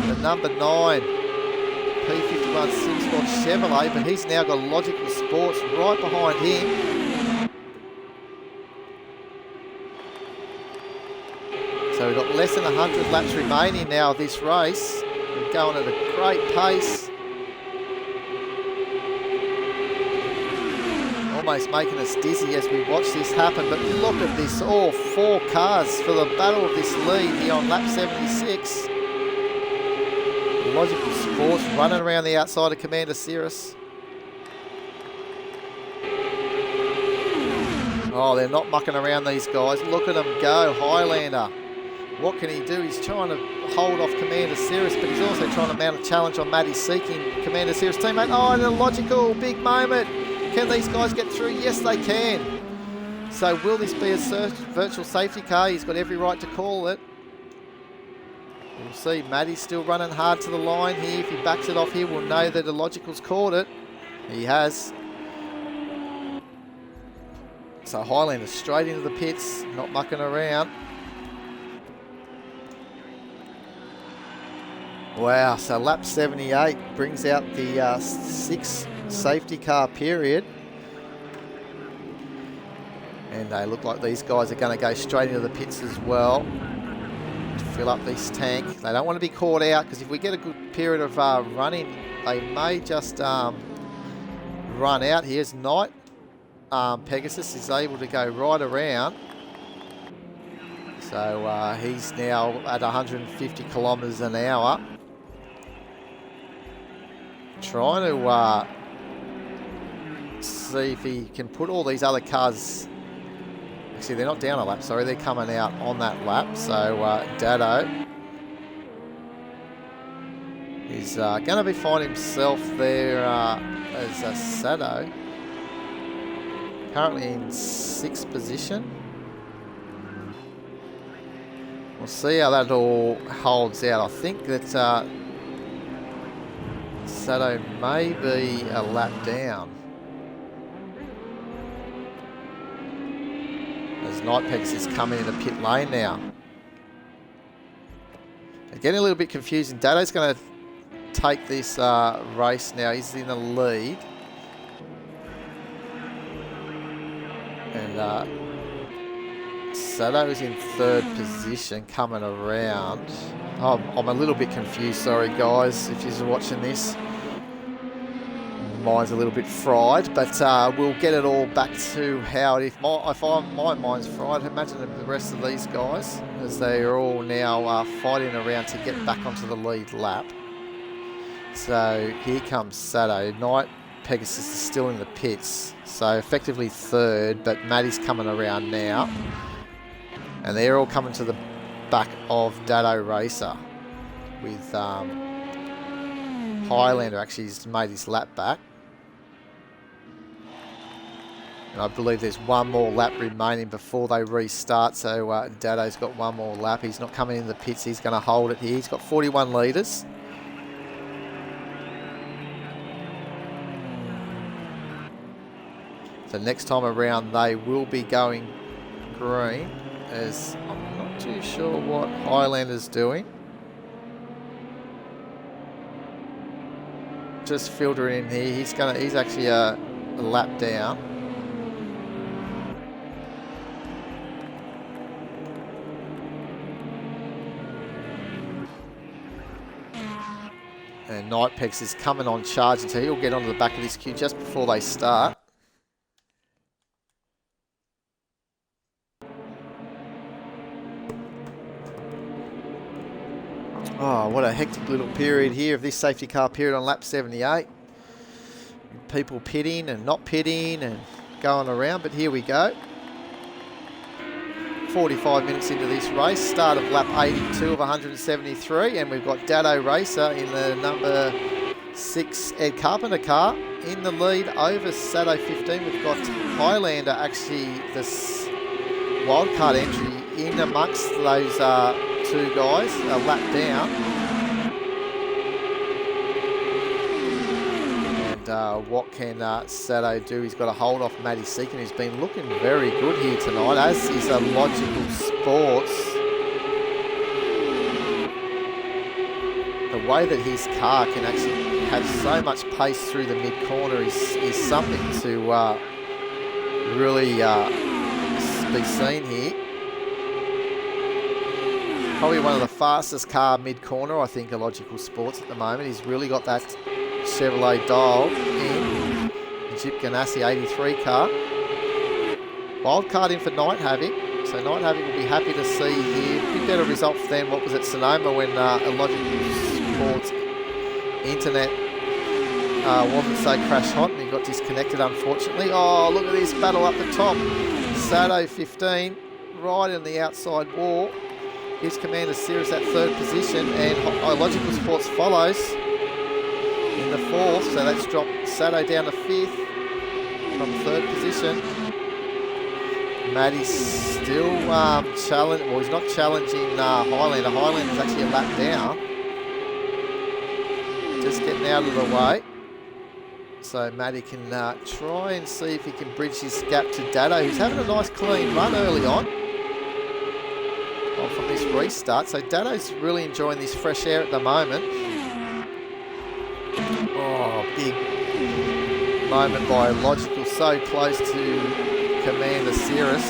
the number 9 P51 SimSport Chevrolet, but he's now got Logical Sports right behind him. So we've got less than 100 laps remaining now of this race. We're going at a great pace. Almost making us dizzy as we watch this happen, but look at this, all 4 cars for the battle of this lead here on lap 76. Logical Sports running around the outside of Commander Sirius. Oh, they're not mucking around, these guys. Look at them go. Highlander, what can he do? He's trying to hold off Commander Sirius, but he's also trying to mount a challenge on Matty Seeking, Commander Sirius' teammate. Oh, and a Logical big moment. Can these guys get through? Yes, they can. So will this be a virtual safety car? He's got every right to call it. We'll see. Matty's still running hard to the line here. If he backs it off here, we'll know that the Logical's caught it. He has. So Highlander straight into the pits, not mucking around. Wow, so lap 78 brings out the 6th safety car period. And they look like these guys are going to go straight into the pits as well to fill up this tank. They don't want to be caught out because if we get a good period of running, they may just run out. Here's Knight. Pegasus is able to go right around. So he's now at 150 kilometres an hour. Trying to see if he can put all these other cars. Actually, they're not down a lap, sorry, they're coming out on that lap. So Dado is going to be finding himself there as Sato, currently in 6th position. We'll see how that all holds out. I think that Sato may be a lap down. As Night Pegasus is coming in the pit lane now. They're getting a little bit confusing. Dado's going to take this race now. He's in the lead. And Sado's in third position coming around. I'm a little bit confused, sorry guys, if you're watching this. Mine's a little bit fried, but we'll get it all back to how it is. If my mind's fried, imagine the rest of these guys, as they are all now fighting around to get back onto the lead lap. So here comes Sado. Knight Pegasus is still in the pits, so effectively third, but Matty's coming around now. And they're all coming to the back of Dado Racer, with Highlander actually has made his lap back. And I believe there's one more lap remaining before they restart, so Dado's got one more lap. He's not coming in the pits, he's going to hold it here. He's got 41 litres. So next time around they will be going green, as I'm not too sure what Highlander's doing. Just filtering in here. He's actually a lap down. And Nightpex is coming on charge, so he'll get onto the back of this queue just before they start. Oh, what a hectic little period here of this safety car period on lap 78. People pitting and not pitting and going around, but here we go. 45 minutes into this race, start of lap 82 of 173, and we've got Dado Racer in the number 6 Ed Carpenter car in the lead over Sado 15. We've got Highlander, actually this wildcard entry, in amongst those two guys, a lap down. And what can Sado do? He's got to hold off Matty Seekin, who's been looking very good here tonight, as is a Logical Sports. The way that his car can actually have so much pace through the mid-corner is something to really be seen here. Probably one of the fastest car mid-corner, I think, of Logical Sports at the moment. He's really got that Chevrolet dialed in. Jeep Ganassi 83 car. Wildcard in for Night Havoc. So Night Havoc will be happy to see here. Bit better result than what was at Sonoma when Logical Sports internet wasn't so crash hot and he got disconnected, unfortunately. Oh, look at this battle up the top. Sado 15 right in the outside wall. Gives Commander Cirrus that third position, and Logical Sports follows in the fourth, so that's dropped Sado down to fifth from third position. Matty's still challenging, well, he's not challenging Highlander. Highlander's actually a lap down. Just getting out of the way. So Matty can try and see if he can bridge his gap to Dado, who's having a nice clean run early on. From this restart, so Dado's really enjoying this fresh air at the moment. Oh, big moment by Logical, so close to Commander Cirrus.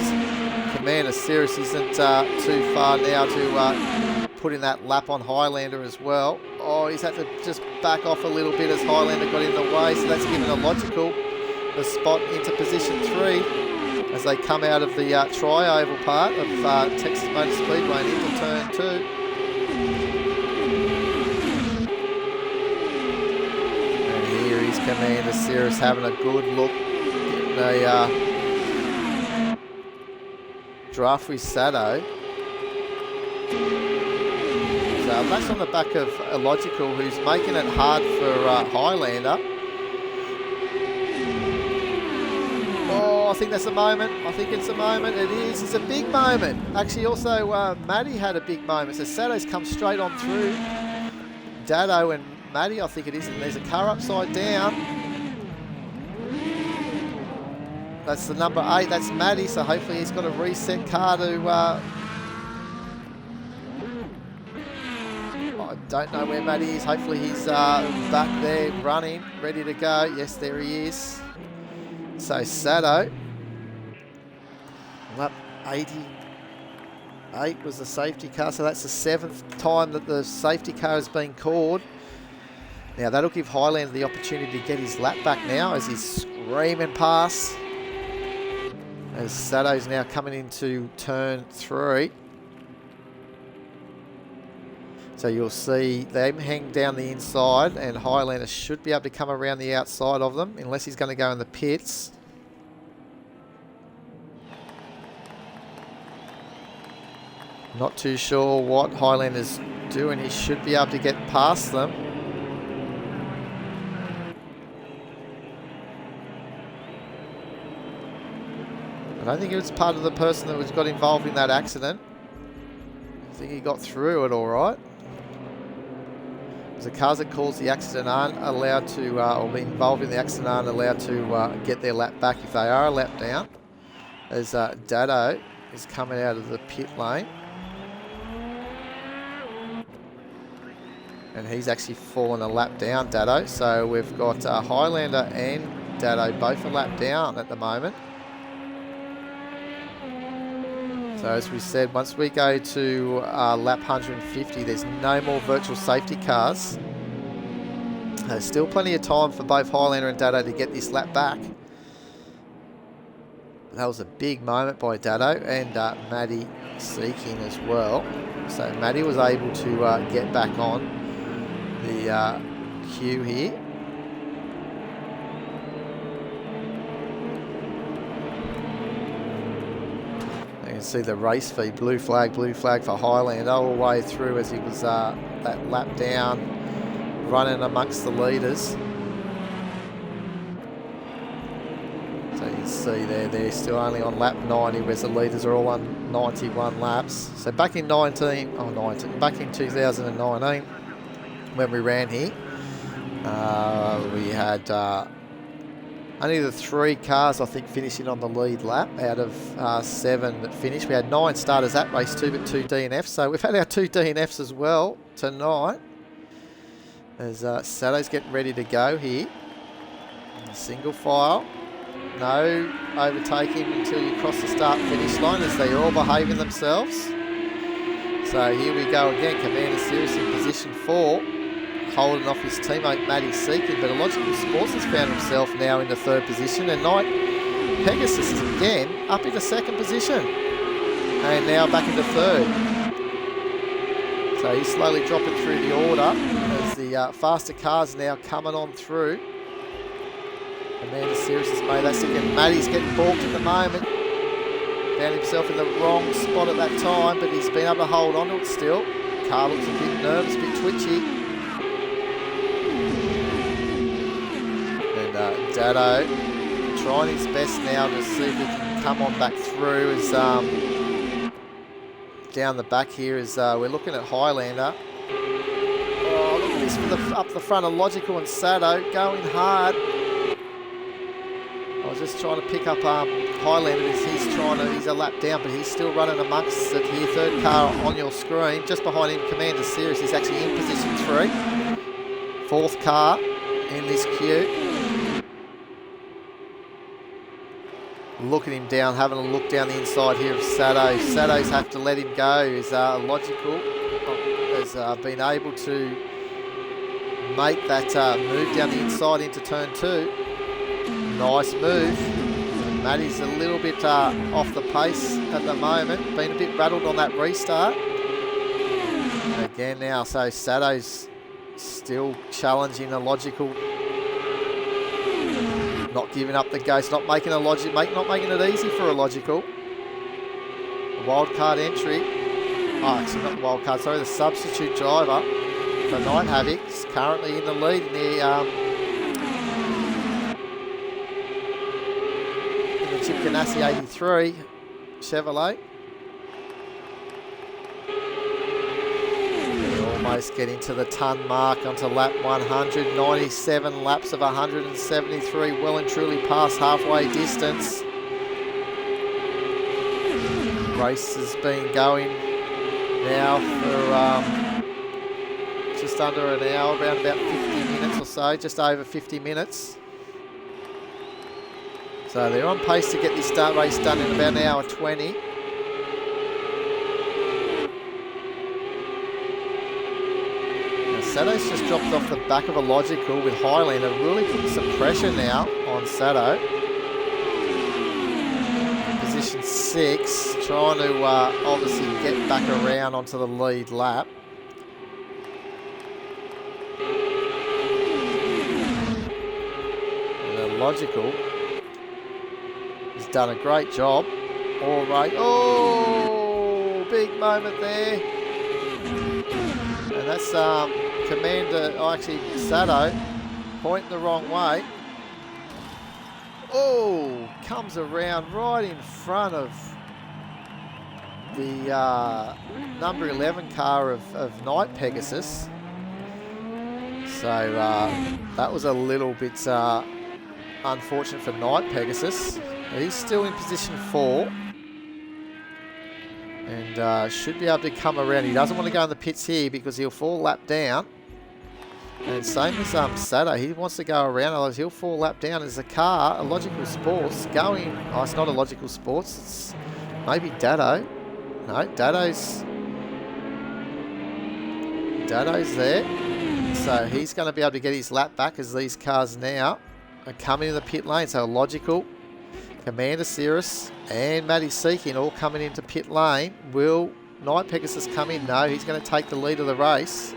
Commander Cirrus isn't too far now to put in that lap on Highlander as well. Oh, he's had to just back off a little bit as Highlander got in the way, so that's given a Logical the spot into position 3. As they come out of the tri-oval part of Texas Motor Speedway and into turn 2. And here is Commander Cirrus having a good look at a draft with Sado. So that's on the back of Illogical, who's making it hard for Highlander. I think that's a moment. I think it's a moment. It is. It's a big moment. Actually, also, Matty had a big moment. So Sado's come straight on through Dado and Matty, I think it is. And there's a car upside down. That's the number 8. That's Matty. So hopefully he's got a reset car to... I don't know where Matty is. Hopefully he's back there running, ready to go. Yes, there he is. So Sado, lap 80, 8 was the safety car, so that's the 7th time that the safety car has been called. Now that'll give Highlander the opportunity to get his lap back now as he's screaming past. As Sato's now coming into turn 3. So you'll see them hang down the inside, and Highlander should be able to come around the outside of them, unless he's going to go in the pits. Not too sure what Highlander's doing. He should be able to get past them. I don't think it was part of the person that got involved in that accident. I think he got through it all right. The cars that caused the accident aren't allowed to, or be involved in the accident aren't allowed to get their lap back if they are a lap down. As Dado is coming out of the pit lane. And he's actually fallen a lap down, Dado. So we've got Highlander and Dado both a lap down at the moment. So as we said, once we go to lap 150, there's no more virtual safety cars. There's still plenty of time for both Highlander and Dado to get this lap back. That was a big moment by Dado and Maddie Seeking as well. So Maddie was able to get back on the queue here. You can see the race feed, blue flag for Highlander all the way through as he was that lap down, running amongst the leaders. So you can see they're still only on lap 90, whereas the leaders are all on 91 laps. So back in 2019, when we ran here, we had only the 3 cars, I think, finishing on the lead lap out of 7 that finished. We had 9 starters at race 2, but 2 DNFs. So we've had our 2 DNFs as well tonight. As Sato's getting ready to go here. Single file. No overtaking until you cross the start-finish line, as they're all behaving themselves. So here we go again. Commander Series in position 4. Holding off his teammate Matty Seeking, but Illogical Sports has found himself now into 3rd position, and Knight Pegasus is again up into 2nd position and now back into 3rd. So he's slowly dropping through the order as the faster cars now coming on through. Amanda Series has made that second. Matty's getting balked at the moment. Found himself in the wrong spot at that time, but he's been able to hold on to it still. Car looks a bit nervous, a bit twitchy. Dado trying his best now to see if he can come on back through. As down the back here is we're looking at Highlander. Oh, look at this up the front of Logical and Sato going hard. I was just trying to pick up Highlander as he's a lap down, but he's still running amongst it here. 3rd car on your screen, just behind him, Commander Series. He's actually in position 3. 4th car in this queue. Looking him down, having a look down the inside here of Sato. Sato's have to let him go. Is Logical has been able to make that move down the inside into turn 2. Nice move. Matty's a little bit off the pace at the moment. Been a bit rattled on that restart. And again now, so Sato's still challenging a Logical. Not giving up the ghost, not making it easy for a Logical. A wild card entry. Oh, actually not the wild card, sorry, the substitute driver for Night Havoc is currently in the lead in the Chip Ganassi 83 Chevrolet. Almost getting to the ton mark onto lap 100. 97 laps of 173, well and truly past halfway distance. Race has been going now for just under an hour, around about 50 minutes or so, just over 50 minutes. So they're on pace to get this start race done in about an hour 20. Sato's just dropped off the back of a Logical with Highlander, really putting some pressure now on Sato. Position 6, trying to obviously get back around onto the lead lap. And the Logical has done a great job. All right. Oh, big moment there. And that's Sato pointing the wrong way. Oh, comes around right in front of the number 11 car of Night Pegasus. So that was a little bit unfortunate for Night Pegasus. He's still in position 4. And should be able to come around. He doesn't want to go in the pits here because he'll fall lap down. And same as Sato, he wants to go around, otherwise he'll fall lap down. There's a car, a Logical Sports, going... Oh, it's not a Logical Sports, it's maybe Dado. No, Dado's there. So he's going to be able to get his lap back as these cars now are coming in the pit lane. So Logical, Commander Cirrus and Matty Seeking all coming into pit lane. Will Night Pegasus come in? No, he's going to take the lead of the race.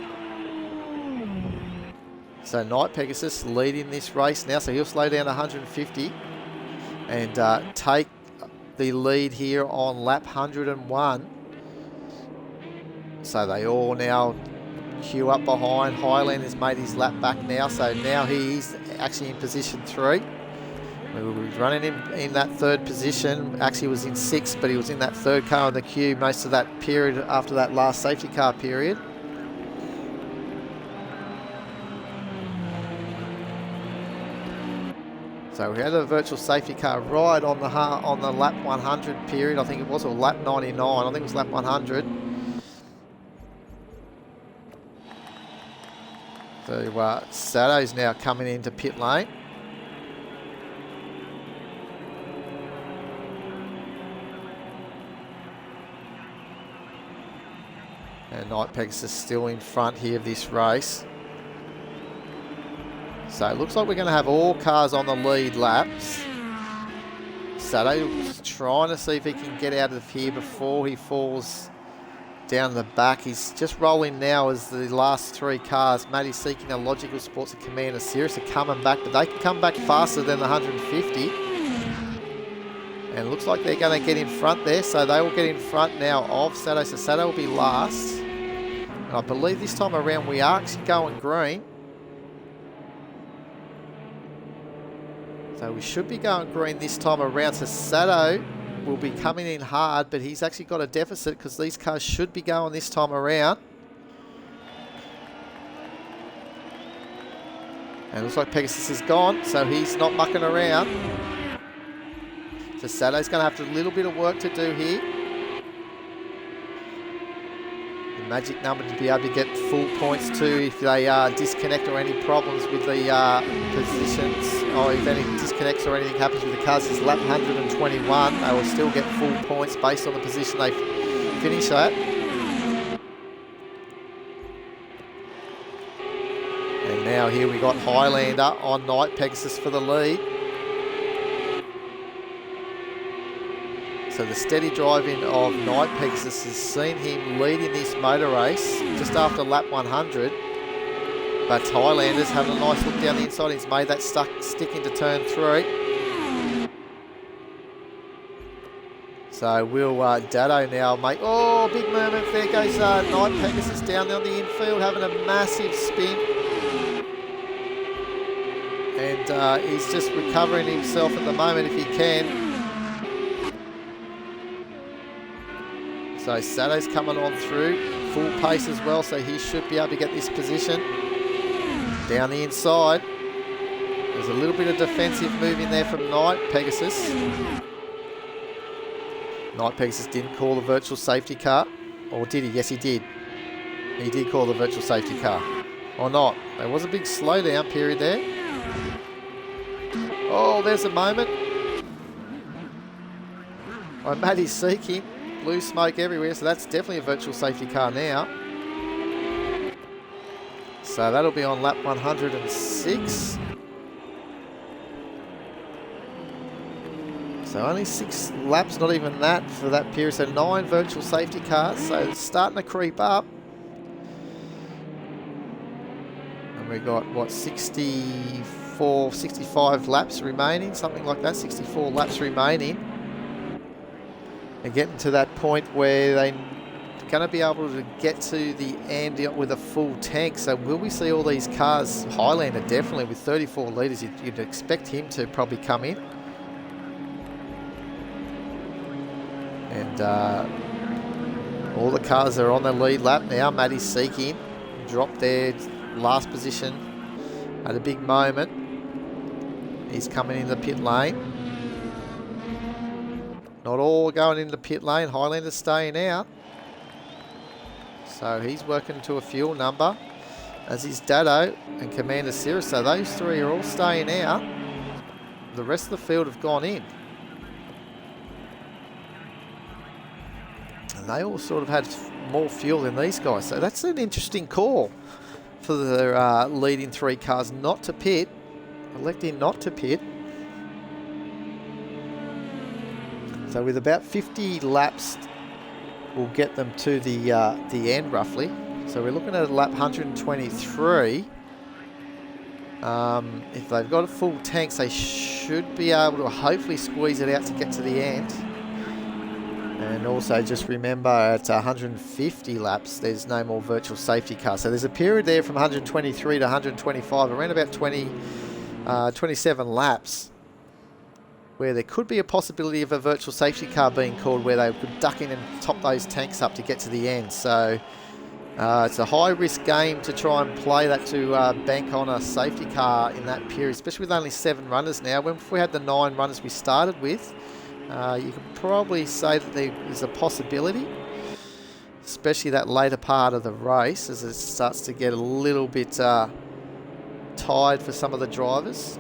So Night Pegasus leading this race now, so he'll slow down to 150 and take the lead here on lap 101. So they all now queue up behind. Highlander's made his lap back now, so now he's actually in position 3. We were running him in that 3rd position. Actually was in 6th, but he was in that 3rd car in the queue most of that period after that last safety car period. So we had a virtual safety car right on the lap 100 period, I think it was, or lap 99. I think it was lap 100. So Sato's now coming into pit lane. And Night Pegasus still in front here of this race. So it looks like we're going to have all cars on the lead laps. Sato's trying to see if he can get out of here before he falls down the back. He's just rolling now as the last 3 cars, Matty Seeking, a Logical Sports, and Commander Cirrus, are coming back, but they can come back faster than the 150. And it looks like they're going to get in front there, so they will get in front now of Sato. So Sato will be last. And I believe this time around we are actually going green. So we should be going green this time around. So Sato will be coming in hard, but he's actually got a deficit because these cars should be going this time around. And it looks like Pegasus is gone, so he's not mucking around. So Sato's going to have a little bit of work to do here. The magic number to be able to get full points too if they disconnect or any problems with the positions, or if any disconnects or anything happens with the cars is lap 121. They will still get full points based on the position they finish at. And now here we got Highlander on Night Pegasus for the lead. So the steady driving of Night Pegasus has seen him leading this motor race just after lap 100. But Highlander's having a nice look down the inside. He's made that stick into turn 3. So will Dado now make... Oh, big moment. There goes Night Pegasus down there on the infield, having a massive spin. And he's just recovering himself at the moment if he can. So Sato's coming on through, full pace as well, so he should be able to get this position. Down the inside. There's a little bit of defensive move in there from Night Pegasus. Night Pegasus didn't call the virtual safety car. Or did he? Yes, he did. He did call the virtual safety car. Or not. There was a big slowdown period there. Oh, there's a moment. Oh, Matty's Seeking. Blue smoke everywhere, so that's definitely a virtual safety car now. So that'll be on lap 106. So only 6 laps, not even that for that period. So 9 virtual safety cars. So it's starting to creep up. And we got, what, 64, 65 laps remaining, something like that, 64 laps remaining. And getting to that point where they're going to be able to get to the end with a full tank. So will we see all these cars? Highlander definitely, with 34 litres, you'd expect him to probably come in. And all the cars are on the lead lap now. Matty's seeking, dropped their last position at a big moment. He's coming in the pit lane. Not all going into the pit lane. Highlander's staying out. So he's working to a fuel number, as is Dado and Commander Cirrus. So those 3 are all staying out. The rest of the field have gone in. And they all sort of had more fuel than these guys. So that's an interesting call for the leading 3 cars not to pit, electing not to pit. So with about 50 laps, we'll get them to the end roughly. So we're looking at lap 123. If they've got a full tank, they should be able to hopefully squeeze it out to get to the end. And also just remember, at 150 laps, there's no more virtual safety cars. So there's a period there from 123 to 125, around about 27 laps, where there could be a possibility of a virtual safety car being called, where they could duck in and top those tanks up to get to the end. So it's a high-risk game to try and play that, to bank on a safety car in that period, especially with only 7 runners now. If we had the 9 runners we started with, you could probably say that there's a possibility, especially that later part of the race, as it starts to get a little bit tired for some of the drivers.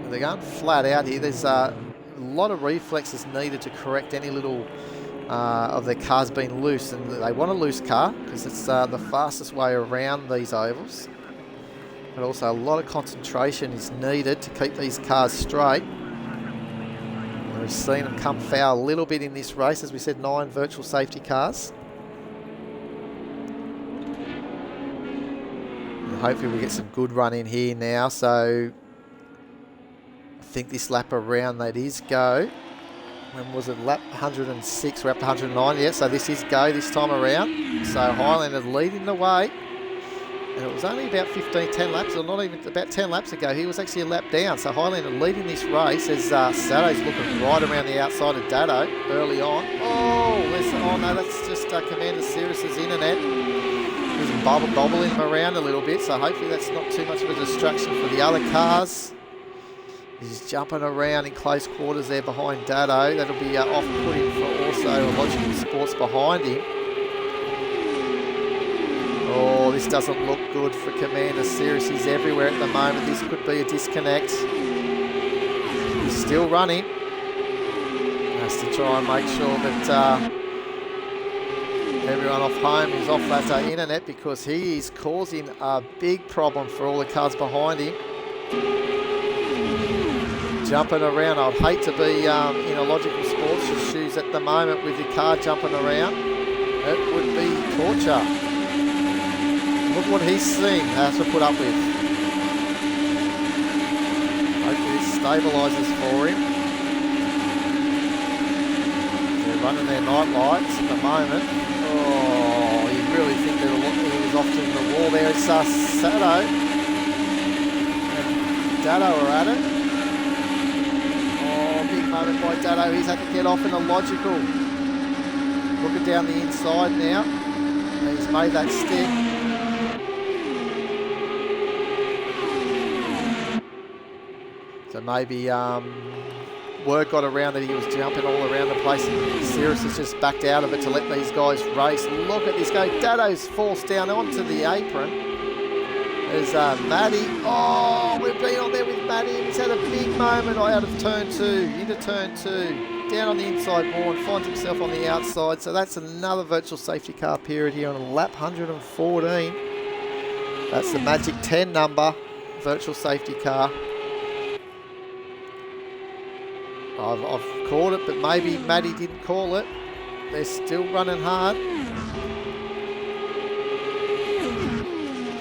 They're going flat out here. There's a lot of reflexes needed to correct any little of their cars being loose, and they want a loose car because it's the fastest way around these ovals. But also a lot of concentration is needed to keep these cars straight. We've seen them come foul a little bit in this race. As we said, 9 virtual safety cars. And hopefully we get some good run in here now. So I think this lap around, that is go. When was it? Lap 106, we're up to 109. Yeah, so this is go this time around. So Highlander leading the way. And it was only about 10 laps, or not even, about 10 laps ago, he was actually a lap down. So Highlander leading this race, as Sado's looking right around the outside of Dado early on. Oh no, that's just Commander Cirrus's internet. He's bobbling him around a little bit, so hopefully that's not too much of a distraction for the other cars. He's jumping around in close quarters there behind Dado. That'll be off-putting for also Logical Sports behind him. Oh, this doesn't look good for Commander Cirrus. He's everywhere at the moment. This could be a disconnect. He's still running. Has to try and make sure that everyone off home is off that internet, because he is causing a big problem for all the cars behind him. Jumping around. I'd hate to be in a Logical Sports shoes at the moment with your car jumping around. It would be torture. Look what he's seen, has to put up with. Hopefully this stabilises for him. They're running their night lights at the moment. Oh, you really think he was off to the wall there. It's Sado and Dado are at it. Oh, big moment by Dado. He's had to get off in a Logical. Looking down the inside now. And he's made that stick. So maybe word got around that he was jumping all around the place. Cirrus has just backed out of it to let these guys race. Look at this guy. Dado's forced down onto the apron. There's Matty. Oh, we've been on there with Matty. He's had a big moment out of turn 2, into turn 2. Down on the inside board, finds himself on the outside. So that's another virtual safety car period here on lap 114. That's the magic 10 number virtual safety car. I've called it, but maybe Matty didn't call it. They're still running hard.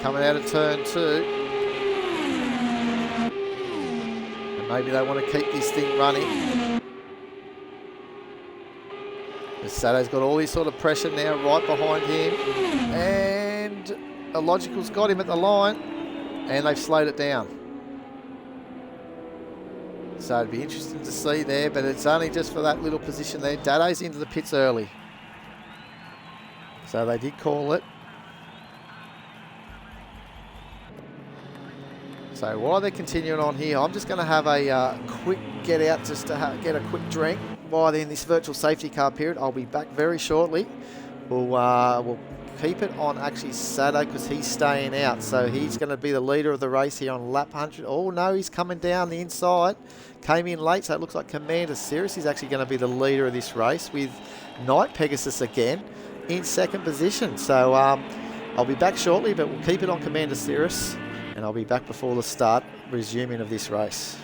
Coming out of turn 2. And maybe they want to keep this thing running. Sadow's got all this sort of pressure now right behind him. And Illogical's got him at the line. And they've slowed it down. So it'd be interesting to see there, but it's only just for that little position there. Dado's into the pits early. So they did call it. So while they're continuing on here, I'm just going to have a quick get out just to get a quick drink while they're in this virtual safety car period. I'll be back very shortly. We'll keep it on actually Sado because he's staying out. So he's going to be the leader of the race here on lap 100. Oh no, he's coming down the inside. Came in late, so it looks like Commander Cirrus is actually going to be the leader of this race with Night Pegasus again in second position. So I'll be back shortly, but we'll keep it on Commander Cirrus. And I'll be back before the start, resuming of this race.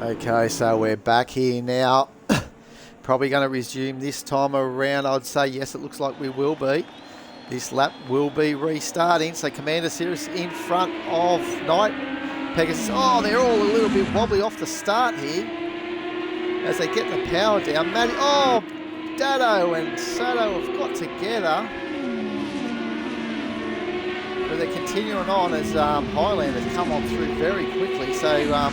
Okay, so we're back here now. Probably going to resume this time around. I'd say yes, it looks like we will be. This lap will be restarting. So Commander Cirrus in front of Night Pegasus. Oh, they're all a little bit wobbly off the start here as they get the power down. Matty, oh, Dado and Sado have got together. But they're continuing on as Highlanders come on through very quickly. So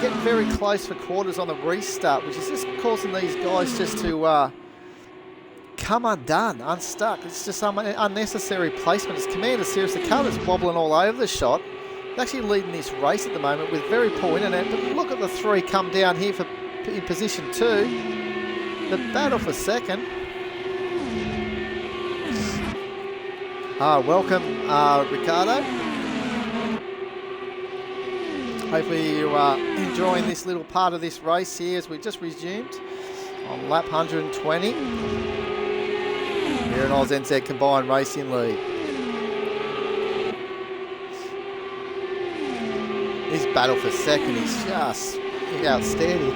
getting very close for quarters on the restart, which is just causing these guys just to come undone, unstuck. It's just some unnecessary placement. As Commander Cirrus, the car is wobbling all over the shot. They're actually leading this race at the moment with very poor internet, but look at the three come down here in position 2. The battle for second. Welcome, Ricardo. Hopefully you are enjoying this little part of this race here as we just resumed on lap 120 here in ANZCRL Combined Racing League. His battle for second is just outstanding.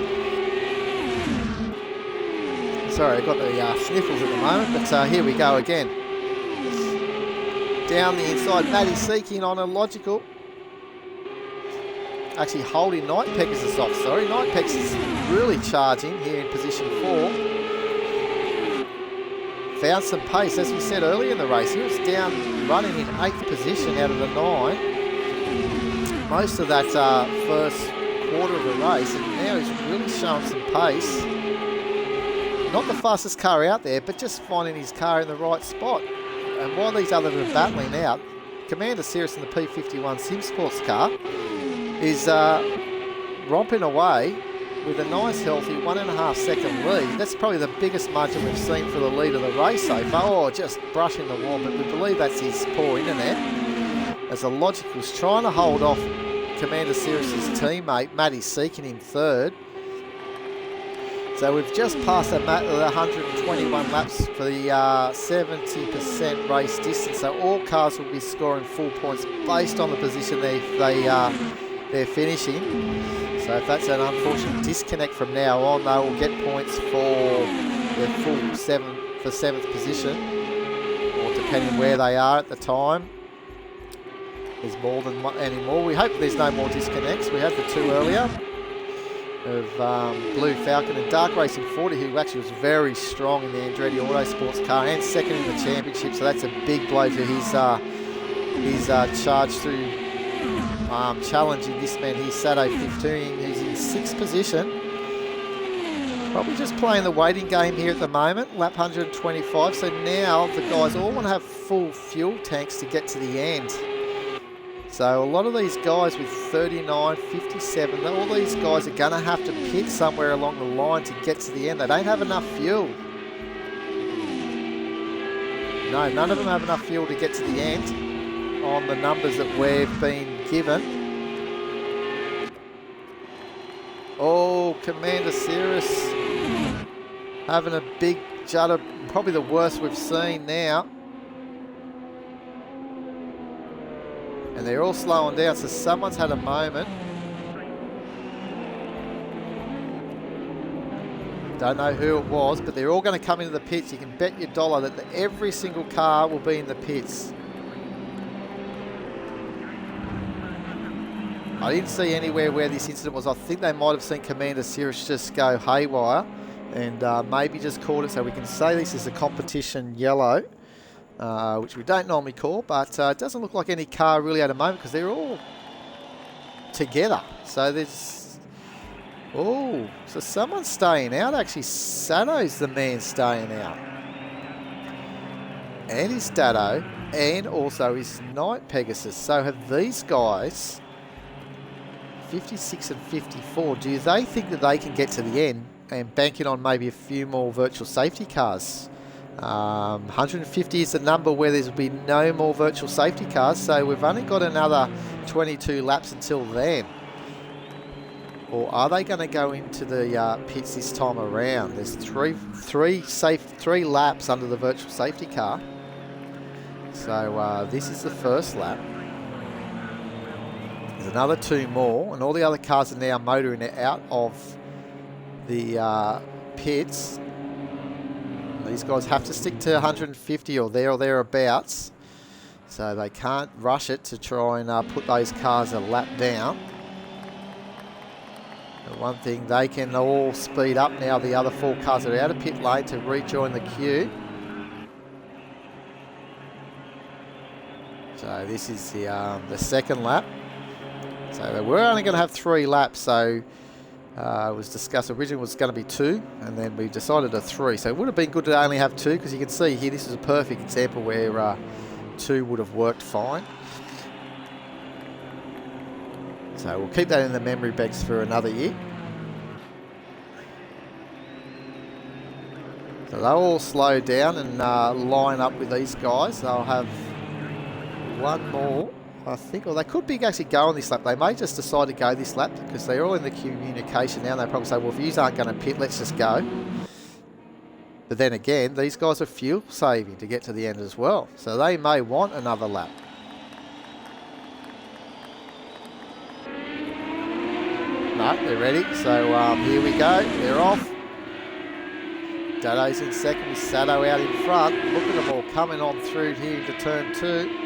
Sorry, I got the sniffles at the moment, but here we go again. Down the inside, Matty seeking on Illogical. Actually holding Night Pegasus off, sorry. Night Pegasus really charging here in position 4. Found some pace, as we said earlier in the race. He was down running in 8th position out of the 9. Most of that first quarter of the race, and now he's really showing some pace. Not the fastest car out there, but just finding his car in the right spot. And while these others are battling out, Commander Cirrus in the P51 Sim Sports car is romping away with a nice healthy 1.5 second lead. That's probably the biggest margin we've seen for the lead of the race so far. Oh, just brushing the wall, but we believe that's his poor internet. As a Logical's trying to hold off Commander Sirius's teammate, Matty Seekin in third. So we've just passed the 121 laps for the 70% race distance. So all cars will be scoring full points based on the position they're finishing. So if that's an unfortunate disconnect from now on, they will get points for their full seventh position, or depending where they are at the time. There's more than one anymore. We hope there's no more disconnects. We had the two earlier of Blue Falcon and Dark Racing 40, who actually was very strong in the Andretti Autosports car and second in the championship. So that's a big blow for his charge through challenging this man. He's Sato 15. He's in 6th position. Probably just playing the waiting game here at the moment. Lap 125. So now the guys all want to have full fuel tanks to get to the end. So a lot of these guys with 39, 57, all these guys are going to have to pit somewhere along the line to get to the end. They don't have enough fuel. No, none of them have enough fuel to get to the end on the numbers that we've been given. Oh, Commander Sirius having a big judder, probably the worst we've seen now. And they're all slowing down, so someone's had a moment. Don't know who it was, but they're all going to come into the pits. You can bet your dollar that every single car will be in the pits. I didn't see anywhere where this incident was. I think they might have seen Commander Sirius just go haywire and maybe just called it, so we can say this is a competition yellow. Which we don't normally call, but it doesn't look like any car really at a moment because they're all together. So there's... Oh, so someone's staying out. Actually, Sato's the man staying out. And his Dado, and also his Night Pegasus. So have these guys, 56 and 54, do they think that they can get to the end and bank it on maybe a few more virtual safety cars? 150 is the number where there's be no more virtual safety cars, so we've only got another 22 laps until then. Or are they going to go into the pits this time around? There's three laps under the virtual safety car. So this is the first lap. There's another 2 more, and all the other cars are now motoring out of the pits. These guys have to stick to 150 or thereabouts, so they can't rush it to try and put those cars a lap down. The one thing, they can all speed up now. The other 4 cars are out of pit lane to rejoin the queue. So this is the second lap. So we're only going to have 3 laps, so it was discussed originally was going to be 2, and then we decided a 3. So it would have been good to only have 2, because you can see here this is a perfect example where 2 would have worked fine. So we'll keep that in the memory banks for another year. So they'll all slow down and line up with these guys. They'll have 1 more, I think, or they could be actually going this lap. They may just decide to go this lap because they're all in the communication now. And they probably say, well, if you aren't going to pit, let's just go. But then again, these guys are fuel saving to get to the end as well. So they may want another lap. No, they're ready. So here we go. They're off. Dado's in second with Sato out in front. Look at them all coming on through here into turn 2.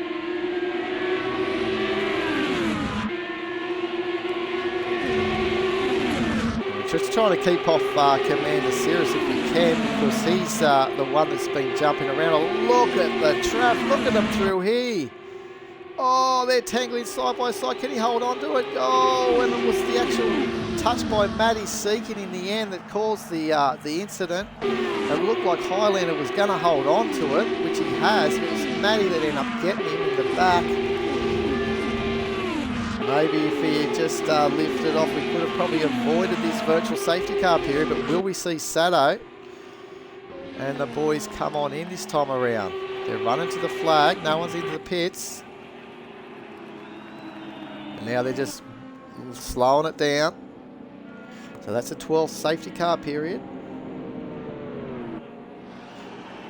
Just trying to keep off Commander Sirius if we can, because he's the one that's been jumping around. Oh, look at the traffic. Look at them through here. Oh, they're tangling side by side. Can he hold on to it? Oh, and it was the actual touch by Matty Seekin in the end that caused the incident. It looked like Highlander was going to hold on to it, which he has. It was Matty that ended up getting him in the back. Maybe if he had just lifted off, we could have probably avoided this virtual safety car period, but will we see Sato and the boys come on in this time around? They're running to the flag, no one's into the pits. And now they're just slowing it down. So that's a 12th safety car period.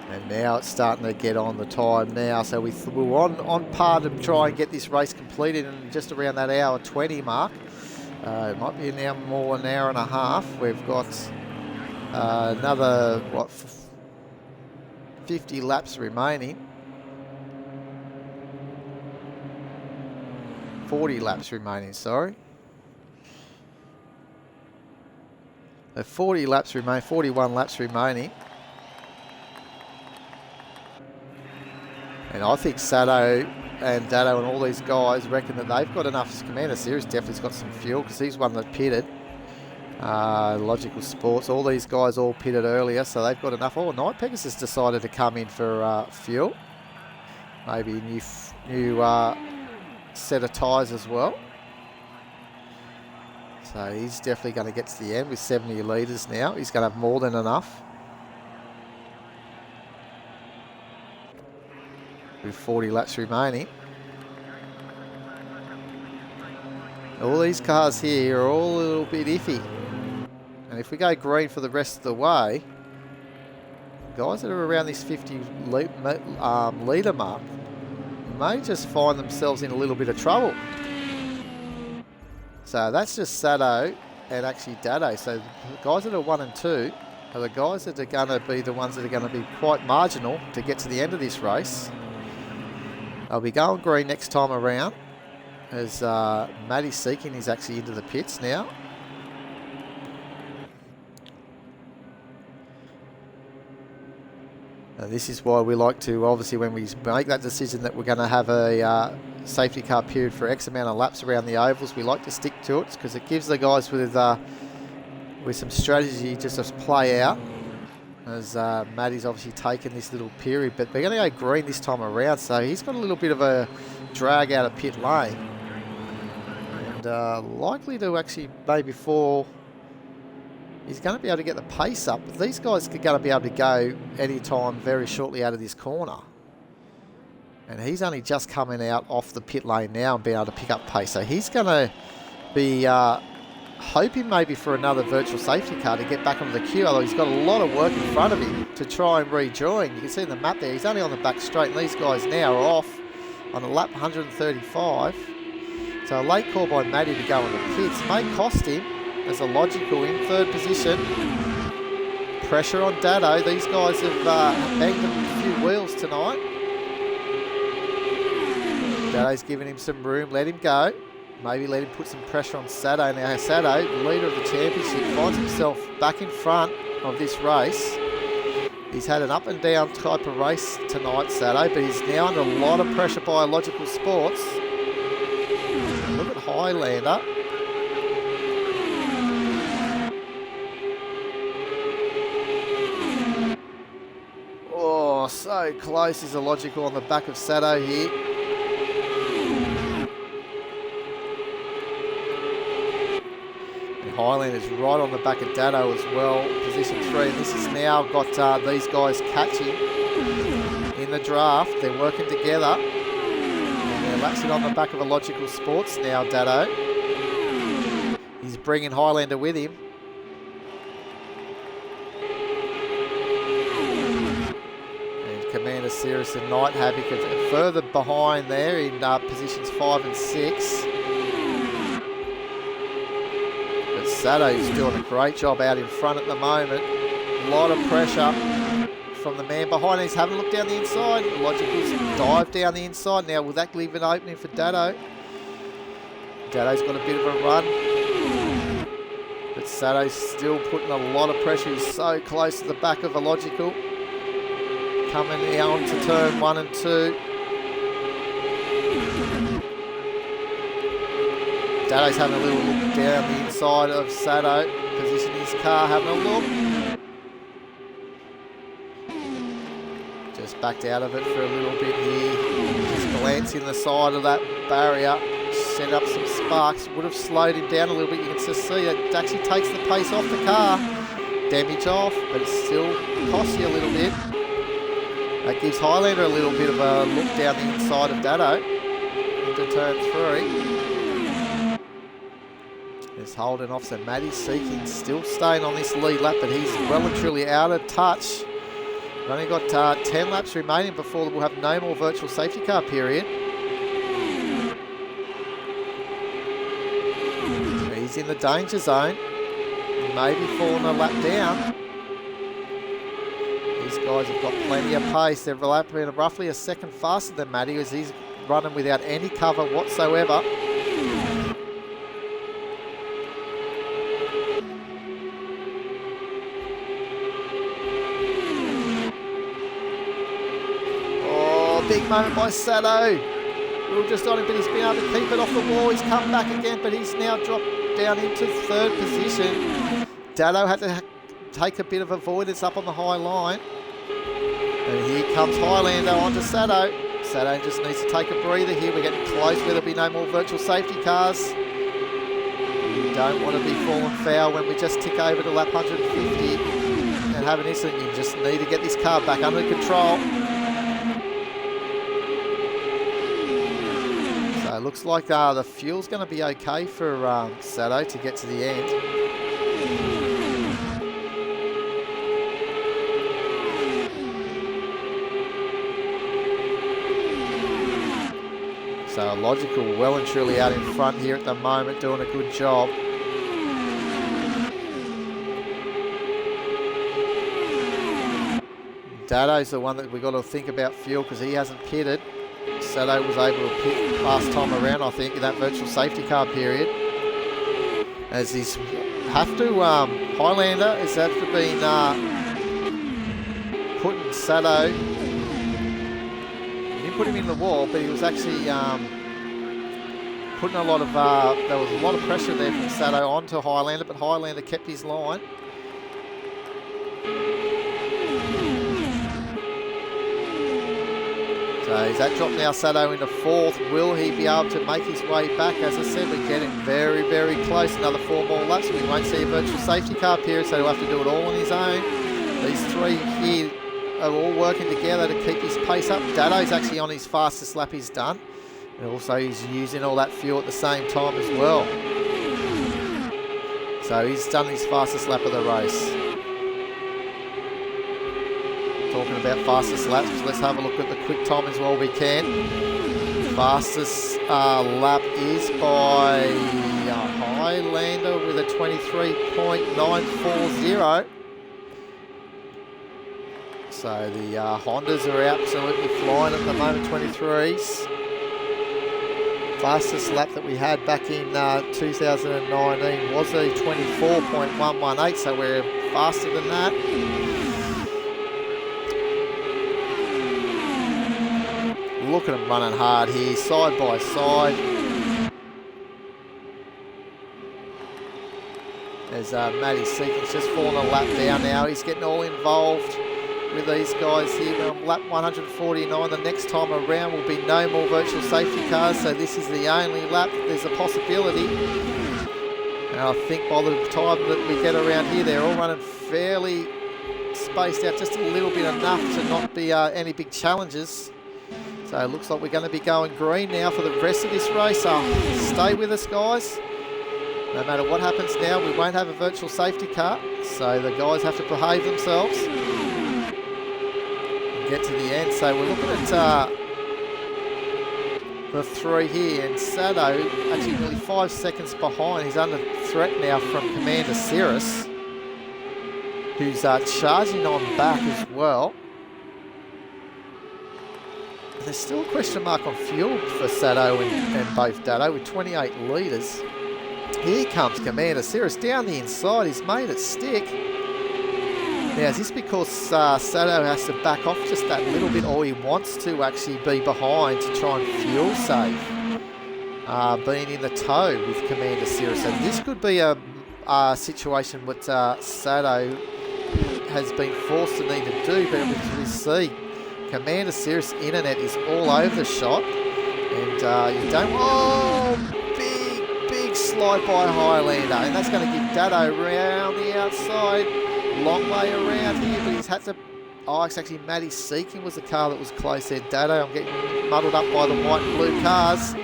And now it's starting to get on the time now. So we're on par to try and get this race completed in just around that hour 20 mark. It might be now more an hour and a half. We've got another, 50 laps remaining. 40 laps remaining, sorry. 40 laps remain, 41 laps remaining. And I think Sato and Dado and all these guys reckon that they've got enough. Commander Series definitely's got some fuel because he's one that pitted. Logical Sports, all these guys all pitted earlier, so they've got enough. Oh, Night Pegasus decided to come in for fuel. Maybe a new set of tyres as well. So he's definitely going to get to the end with 70 litres now. He's going to have more than enough. With 40 laps remaining. All these cars here are all a little bit iffy. And if we go green for the rest of the way, guys that are around this 50 litre mark may just find themselves in a little bit of trouble. So that's just Sato and actually Dado. So the guys that are 1 and 2 are the guys that are going to be the ones that are going to be quite marginal to get to the end of this race. They'll be going green next time around as Matty Seeking is actually into the pits now. And this is why we like to, obviously when we make that decision that we're going to have a safety car period for X amount of laps around the ovals, we like to stick to it because it gives the guys with some strategy just to play out. As Matty's obviously taken this little period, but they're going to go green this time around, so he's got a little bit of a drag out of pit lane. And likely to actually maybe fall. He's going to be able to get the pace up. But these guys are going to be able to go anytime very shortly out of this corner. And he's only just coming out off the pit lane now and being able to pick up pace. So he's going to be hoping maybe for another virtual safety car to get back onto the queue, although he's got a lot of work in front of him to try and rejoin. You can see in the map there, he's only on the back straight, and these guys now are off on a lap 135. So a late call by Matty to go on the pits may cost him as a logical in third position. Pressure on Dado. These guys have banged a few wheels tonight. Dado's giving him some room, let him go. Maybe let him put some pressure on Sato. Now Sato, the leader of the championship, finds himself back in front of this race. He's had an up and down type of race tonight, Sato, but he's now under a lot of pressure by Logical Sports. Look at Highlander. Oh, so close is a Logical on the back of Sato here. Highland is right on the back of Dado as well, position 3. And this has now got these guys catching in the draft. They're working together. And they're latching on the back of a Logical Sports now, Dado. He's bringing Highlander with him. And Commander Cirrus and Night Havoc are further behind there in positions 5 and 6. Sato's doing a great job out in front at the moment. A lot of pressure from the man behind. He's having a look down the inside. Logical's dive down the inside. Now, will that leave an opening for Dado? Dado's got a bit of a run. But Sato's still putting a lot of pressure. He's so close to the back of a Logical. Coming out to turn 1 and 2. Dado's having a little look down the inside of Sato, positioning his car, having a look. Just backed out of it for a little bit here. Just glancing the side of that barrier, set up some sparks would have slowed him down a little bit. You can just see it actually takes the pace off the car. Damage off, but it still costs you a little bit. That gives Highlander a little bit of a look down the inside of Dado into turn 3. There's Holden off, so Matty Seeking still staying on this lead lap, but he's well and truly out of touch. We've only got 10 laps remaining before we'll have no more virtual safety car period. He's in the danger zone. Maybe falling a lap down. These guys have got plenty of pace. They're lapping roughly a second faster than Matty as he's running without any cover whatsoever. Oh, big moment by Sato. We were just on him, but he's been able to keep it off the wall. He's come back again, but he's now dropped down into 3rd position. Dado had to take a bit of avoidance up on the high line. And here comes Highlander onto Sato. Sato just needs to take a breather here. We're getting close where there'll be no more virtual safety cars. You don't want to be falling foul when we just tick over to lap 150 and have an incident. You just need to get this car back under control. So it looks like the fuel's going to be okay for Sato to get to the end. So Logical well and truly out in front here at the moment, doing a good job. Dado's the one that we've got to think about fuel because he hasn't pitted. Sato was able to pit last time around, I think, in that virtual safety car period. As he's have to, Highlander has have to been putting Sato. He didn't put him in the wall, but he was actually putting a lot of, there was a lot of pressure there from Sato onto Highlander, but Highlander kept his line. So he's that drop now, Sato into 4th. Will he be able to make his way back? As I said, we're getting very, very close. Another 4 more laps, so we won't see a virtual safety car period, so he'll have to do it all on his own. These 3 here are all working together to keep his pace up. Dado's actually on his fastest lap he's done. And also he's using all that fuel at the same time as well. So he's done his fastest lap of the race. Talking about fastest laps, let's have a look at the quick time as well we can. Fastest lap is by Highlander with a 23.940. So the Hondas are absolutely flying at the moment, 23s. Fastest lap that we had back in 2019 was a 24.118, so we're faster than that. Look at him running hard here, side by side. As Matty Seeking's just fallen a lap down now. He's getting all involved with these guys here. We're on lap 149. The next time around will be no more virtual safety cars, so this is the only lap there's a possibility. And I think by the time that we get around here, they're all running fairly spaced out, just a little bit enough to not be any big challenges. So it looks like we're going to be going green now for the rest of this race. Stay with us, guys. No matter what happens now, we won't have a virtual safety car, so the guys have to behave themselves and get to the end. So we're looking at the 3 here, and Sato actually nearly 5 seconds behind. He's under threat now from Commander Cirrus, who's charging on back as well. There's still a question mark on fuel for Sato and both Dado with 28 litres. Here comes Commander Cirrus down the inside. He's made it stick. Now, is this because Sato has to back off just that little bit, or he wants to actually be behind to try and fuel save, being in the tow with Commander Cirrus? So this could be a situation what Sato has been forced to need to do, but as we see, Commander Cirrus internet is all over the shot, and you don't. Oh, slide by Highlander, and that's going to give Dado around the outside. Long way around here, but he's had to... Oh, it's actually Matty Seeking was the car that was close there. Dado, I'm getting muddled up by the white and blue cars.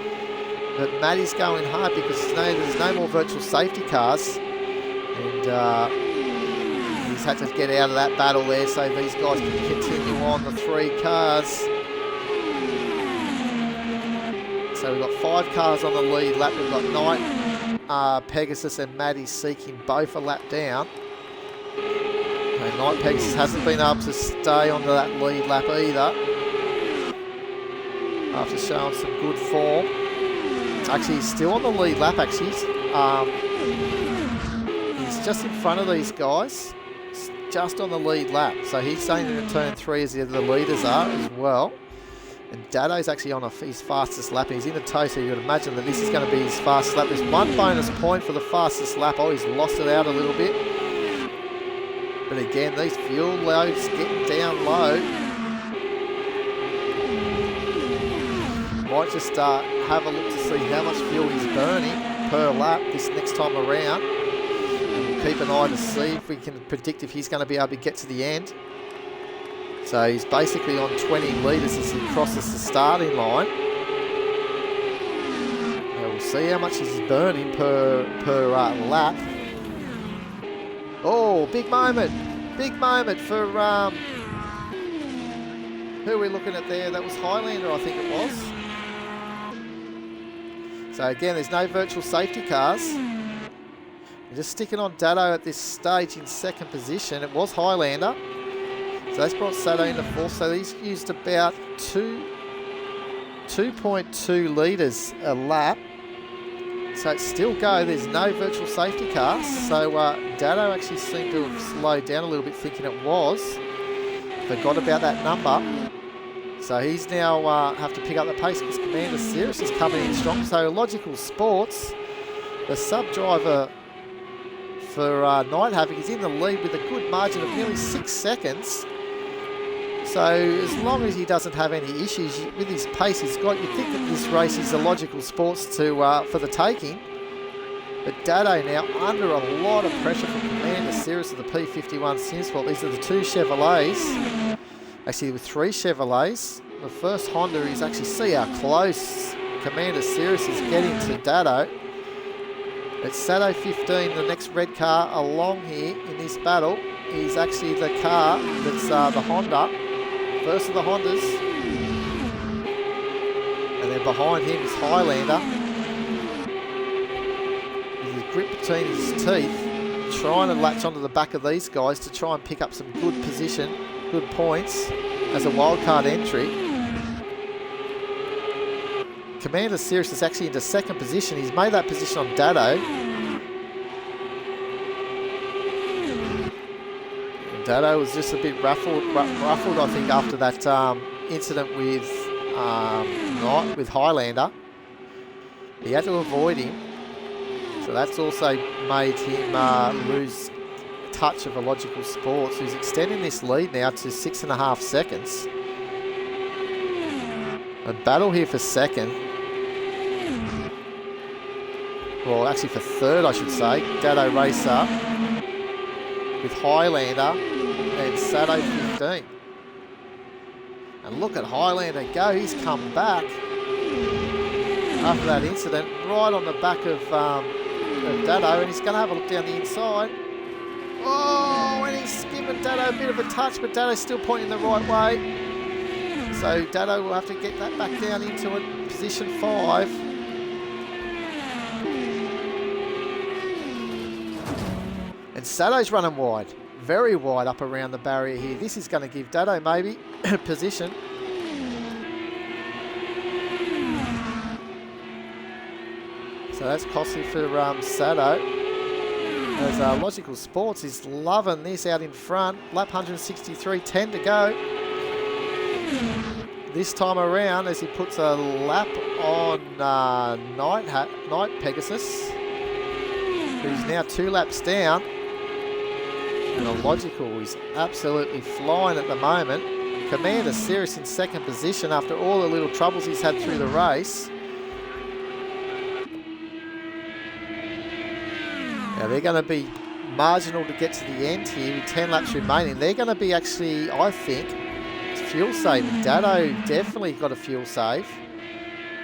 But Matty's going hard because there's no more virtual safety cars. And he's had to get out of that battle there so these guys can continue on, the 3 cars. So we've got 5 cars on the lead lap. We've got Knight, Pegasus and Matty Seeking both a lap down. And Knight Pegasus hasn't been able to stay onto that lead lap either, after showing some good form. Actually, he's still on the lead lap, actually. He's just in front of these guys, just on the lead lap. So he's staying in turn 3 as the other leaders are as well. And Dado's actually on his fastest lap. He's in the tow, so you would imagine that this is going to be his fastest lap. There's 1 bonus point for the fastest lap. Oh, he's lost it out a little bit. But again, these fuel loads getting down low. Might just have a look to see how much fuel he's burning per lap this next time around. And we'll keep an eye to see if we can predict if he's going to be able to get to the end. So he's basically on 20 litres as he crosses the starting line. And we'll see how much he's burning per lap. Oh, big moment. Big moment for, who are we looking at there? That was Highlander, I think it was. So again, there's no virtual safety cars. We're just sticking on Dado at this stage in 2nd position. It was Highlander. So that's brought Sato into 4th. So he's used about 2.2 litres a lap. So it's still go. There's no virtual safety cars. So Dado actually seemed to have slowed down a little bit, thinking it was. Forgot about that number. So he's now have to pick up the pace because Commander Cirrus is coming in strong. So Logical Sports, the sub-driver for Night Havoc, is in the lead with a good margin of nearly 6 seconds. So as long as he doesn't have any issues with his pace he's got, you'd think that this race is a Logical Sports to for the taking. But Dado now under a lot of pressure from Commander Cirrus of the P51 Simsport. These are the 2 Chevrolets. Actually, with 3 Chevrolets. The first Honda is actually, see how close Commander Cirrus is getting to Dado. It's Sato 15, the next red car along here in this battle is actually the car that's the Honda. First of the Hondas. And then behind him is Highlander. With his grip between his teeth, trying to latch onto the back of these guys to try and pick up some good position, good points as a wildcard entry. Commander Cirrus is actually into 2nd position. He's made that position on Dado. Dado was just a bit ruffled, I think, after that incident with Highlander. He had to avoid him. So that's also made him lose touch of a Logical Sports, who's extending this lead now to 6.5 seconds. A battle here for 2nd. Well, actually for 3rd, I should say. Dado Racer with Highlander and Sato 15. And look at Highlander go. He's come back after that incident, right on the back of Dado, and he's going to have a look down the inside. Oh, and he's giving Dado a bit of a touch, but Dado's still pointing the right way. So Dado will have to get that back down into position 5. And Sato's running wide, very wide up around the barrier here. This is going to give Dado maybe a position. So that's costly for Sato. As Logical Sports is loving this out in front. Lap 163, 10 to go. This time around, as he puts a lap on Night Pegasus, who's now 2 laps down. And the Logical is absolutely flying at the moment. Commander Cirrus in 2nd position after all the little troubles he's had through the race. Now they're going to be marginal to get to the end here with 10 laps remaining. They're going to be actually, I think, fuel saving. Dado definitely got a fuel save.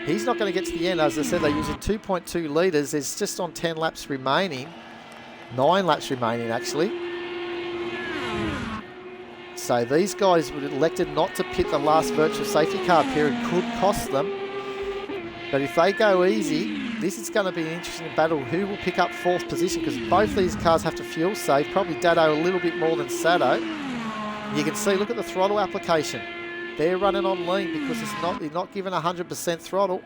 He's not going to get to the end. As I said, they're using 2.2 litres. There's just on 10 laps remaining. 9 laps remaining, actually. So these guys were elected not to pit the last virtual safety car period. Could cost them. But if they go easy, this is going to be an interesting battle. Who will pick up 4th position? Because both these cars have to fuel save. Probably Dado a little bit more than Sado. You can see, look at the throttle application. They're running on lean because they're not given 100% throttle.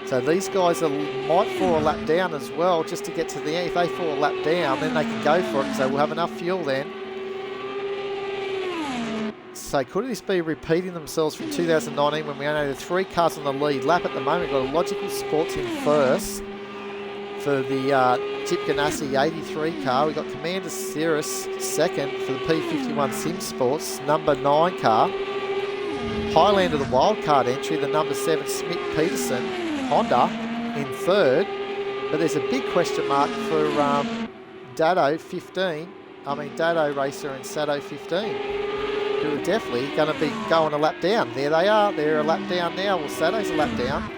So these guys might fall a lap down as well just to get to the end. If they fall a lap down, then they can go for it because they will have enough fuel then. So could this be repeating themselves from 2019 when we only had 3 cars on the lead lap at the moment? We've got a Logical Sports in first for the Chip Ganassi 83 car. We've got Commander Cirrus second for the P51 Sim Sports, number 9 car. Highlander, the wildcard entry, the number 7 Smith Peterson Honda in third. But there's a big question mark for Dado Racer and Sado 15. Who are definitely going to be going a lap down. There they are. They're a lap down now. Well, Sado's a lap down.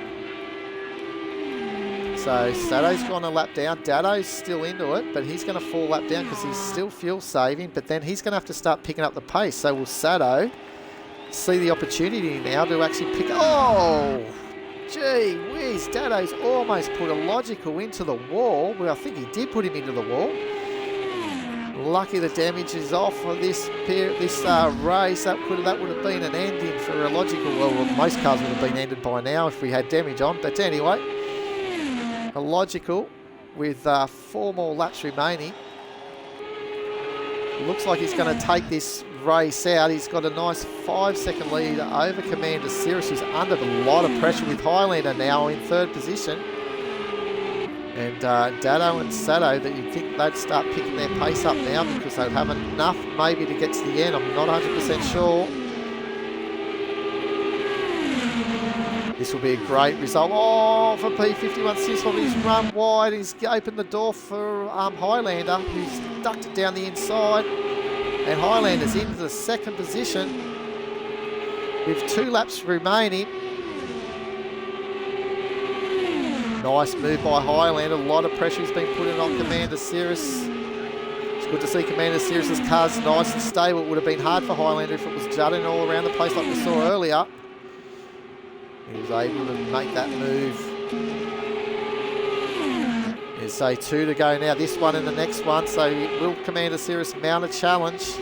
So Sado's gone a lap down. Dado's still into it, but he's going to fall lap down because he's still fuel saving. But then he's going to have to start picking up the pace. So will Sado see the opportunity now to actually pick... Oh! Gee whiz. Dado's almost put a Logical into the wall. Well, I think he did put him into the wall. Lucky the damage is off for this race. That would have been an ending for a Logical. Well, most cars would have been ended by now if we had damage on. But anyway, a Logical with 4 more laps remaining. Looks like he's going to take this race out. He's got a nice 5-second lead over Commander Cirrus, who's under a lot of pressure with Highlander now in 3rd position. And Dado and Sado, that you'd think they'd start picking their pace up now because they'd have enough maybe to get to the end. I'm not 100% sure. This will be a great result. Oh, for P51 Simpson, he's run wide. He's opened the door for Highlander, who's ducked it down the inside. And Highlander's into the 2nd position with 2 laps remaining. Nice move by Highlander. A lot of pressure has been put in on Commander Cirrus. It's good to see Commander Cirrus's car's nice and stable. It would have been hard for Highlander if it was jutting all around the place like we saw earlier. He was able to make that move. There's say 2 to go now. This one and the next one. So will Commander Cirrus mount a challenge?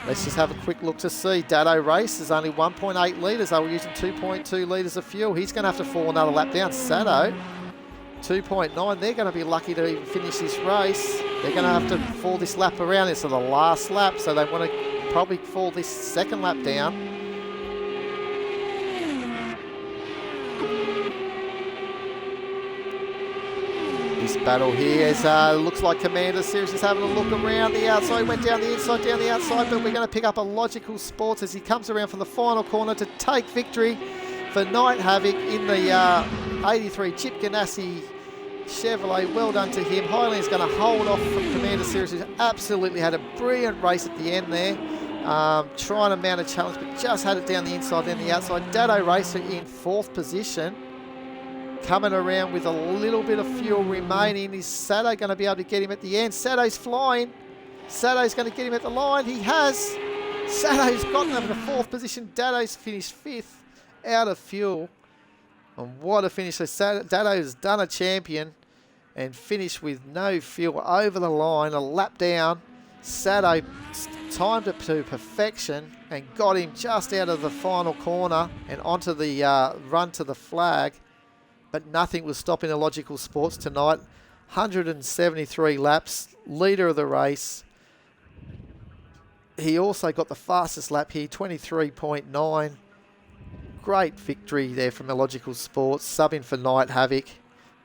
Let's just have a quick look to see. Dado Race is only 1.8 litres. They were using 2.2 litres of fuel. He's going to have to fall another lap down. Sado, 2.9. They're going to be lucky to even finish this race. They're going to have to fall this lap around. It's the last lap, so they want to probably fall this 2nd lap down. This battle here looks like Commander Cirrus is having a look around the outside. He went down the inside, down the outside, but we're going to pick up a Logical Sports as he comes around for the final corner to take victory for Night Havoc in the 83 Chip Ganassi Chevrolet. Well done to him. Highland's going to hold off from Commander Cirrus, who's absolutely had a brilliant race at the end there. Trying to mount a challenge, but just had it down the inside, then the outside. Dado Racer in 4th position. Coming around with a little bit of fuel remaining. Is Sado going to be able to get him at the end? Sado's flying. Sado's going to get him at the line. He has. Sado's gotten him in the 4th position. Dado's finished 5th out of fuel. And what a finish. So Dado's done a champion and finished with no fuel over the line. A lap down. Sado timed it to perfection and got him just out of the final corner and onto the run to the flag. But nothing was stopping the Logical Sports tonight. 173 laps, leader of the race. He also got the fastest lap here, 23.9. Great victory there from the Logical Sports, subbing for Night Havoc.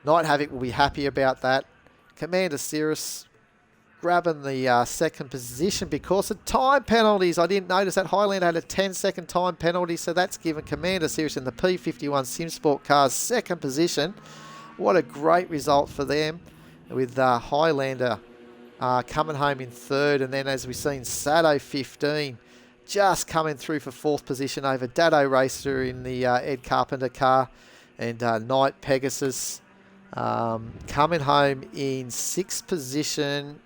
Night Havoc will be happy about that. Commander Cirrus grabbing the 2nd position because of time penalties. I didn't notice that Highlander had a 10-second time penalty, so that's given Commander Cirrus in the P51 SimSport car's 2nd position. What a great result for them. with Highlander coming home in third. And then as we've seen, Sado 15 just coming through for fourth position over Dado Racer in the Ed Carpenter car. And Knight Pegasus coming home in sixth position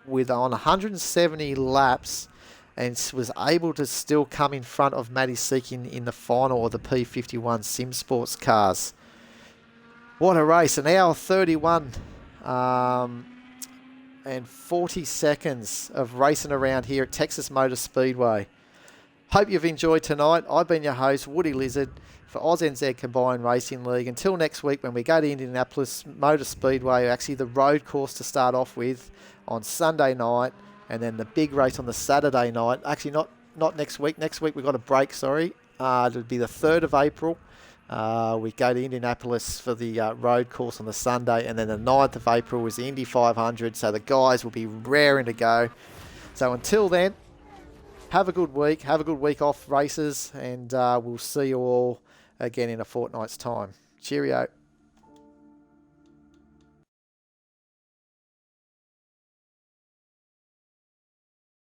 with on 170 laps, and was able to still come in front of Matty Seeking in the final of the P51 Sim Sports cars. What a race, an hour 31 and 40 seconds of racing around here at Texas Motor Speedway. Hope you've enjoyed tonight. I've been your host, Woody Lizard, for ANZCRL Combined Racing League. Until next week when we go to Indianapolis Motor Speedway, actually the road course to start off with on Sunday night, and then the big race on the Saturday night. Actually, not next week. Next week we've got a break, sorry. It'll be the 3rd of April. We go to Indianapolis for the road course on the Sunday, and then the 9th of April is the Indy 500, so the guys will be raring to go. So until then, have a good week. Have a good week off races, and we'll see you all again in a fortnight's time. Cheerio.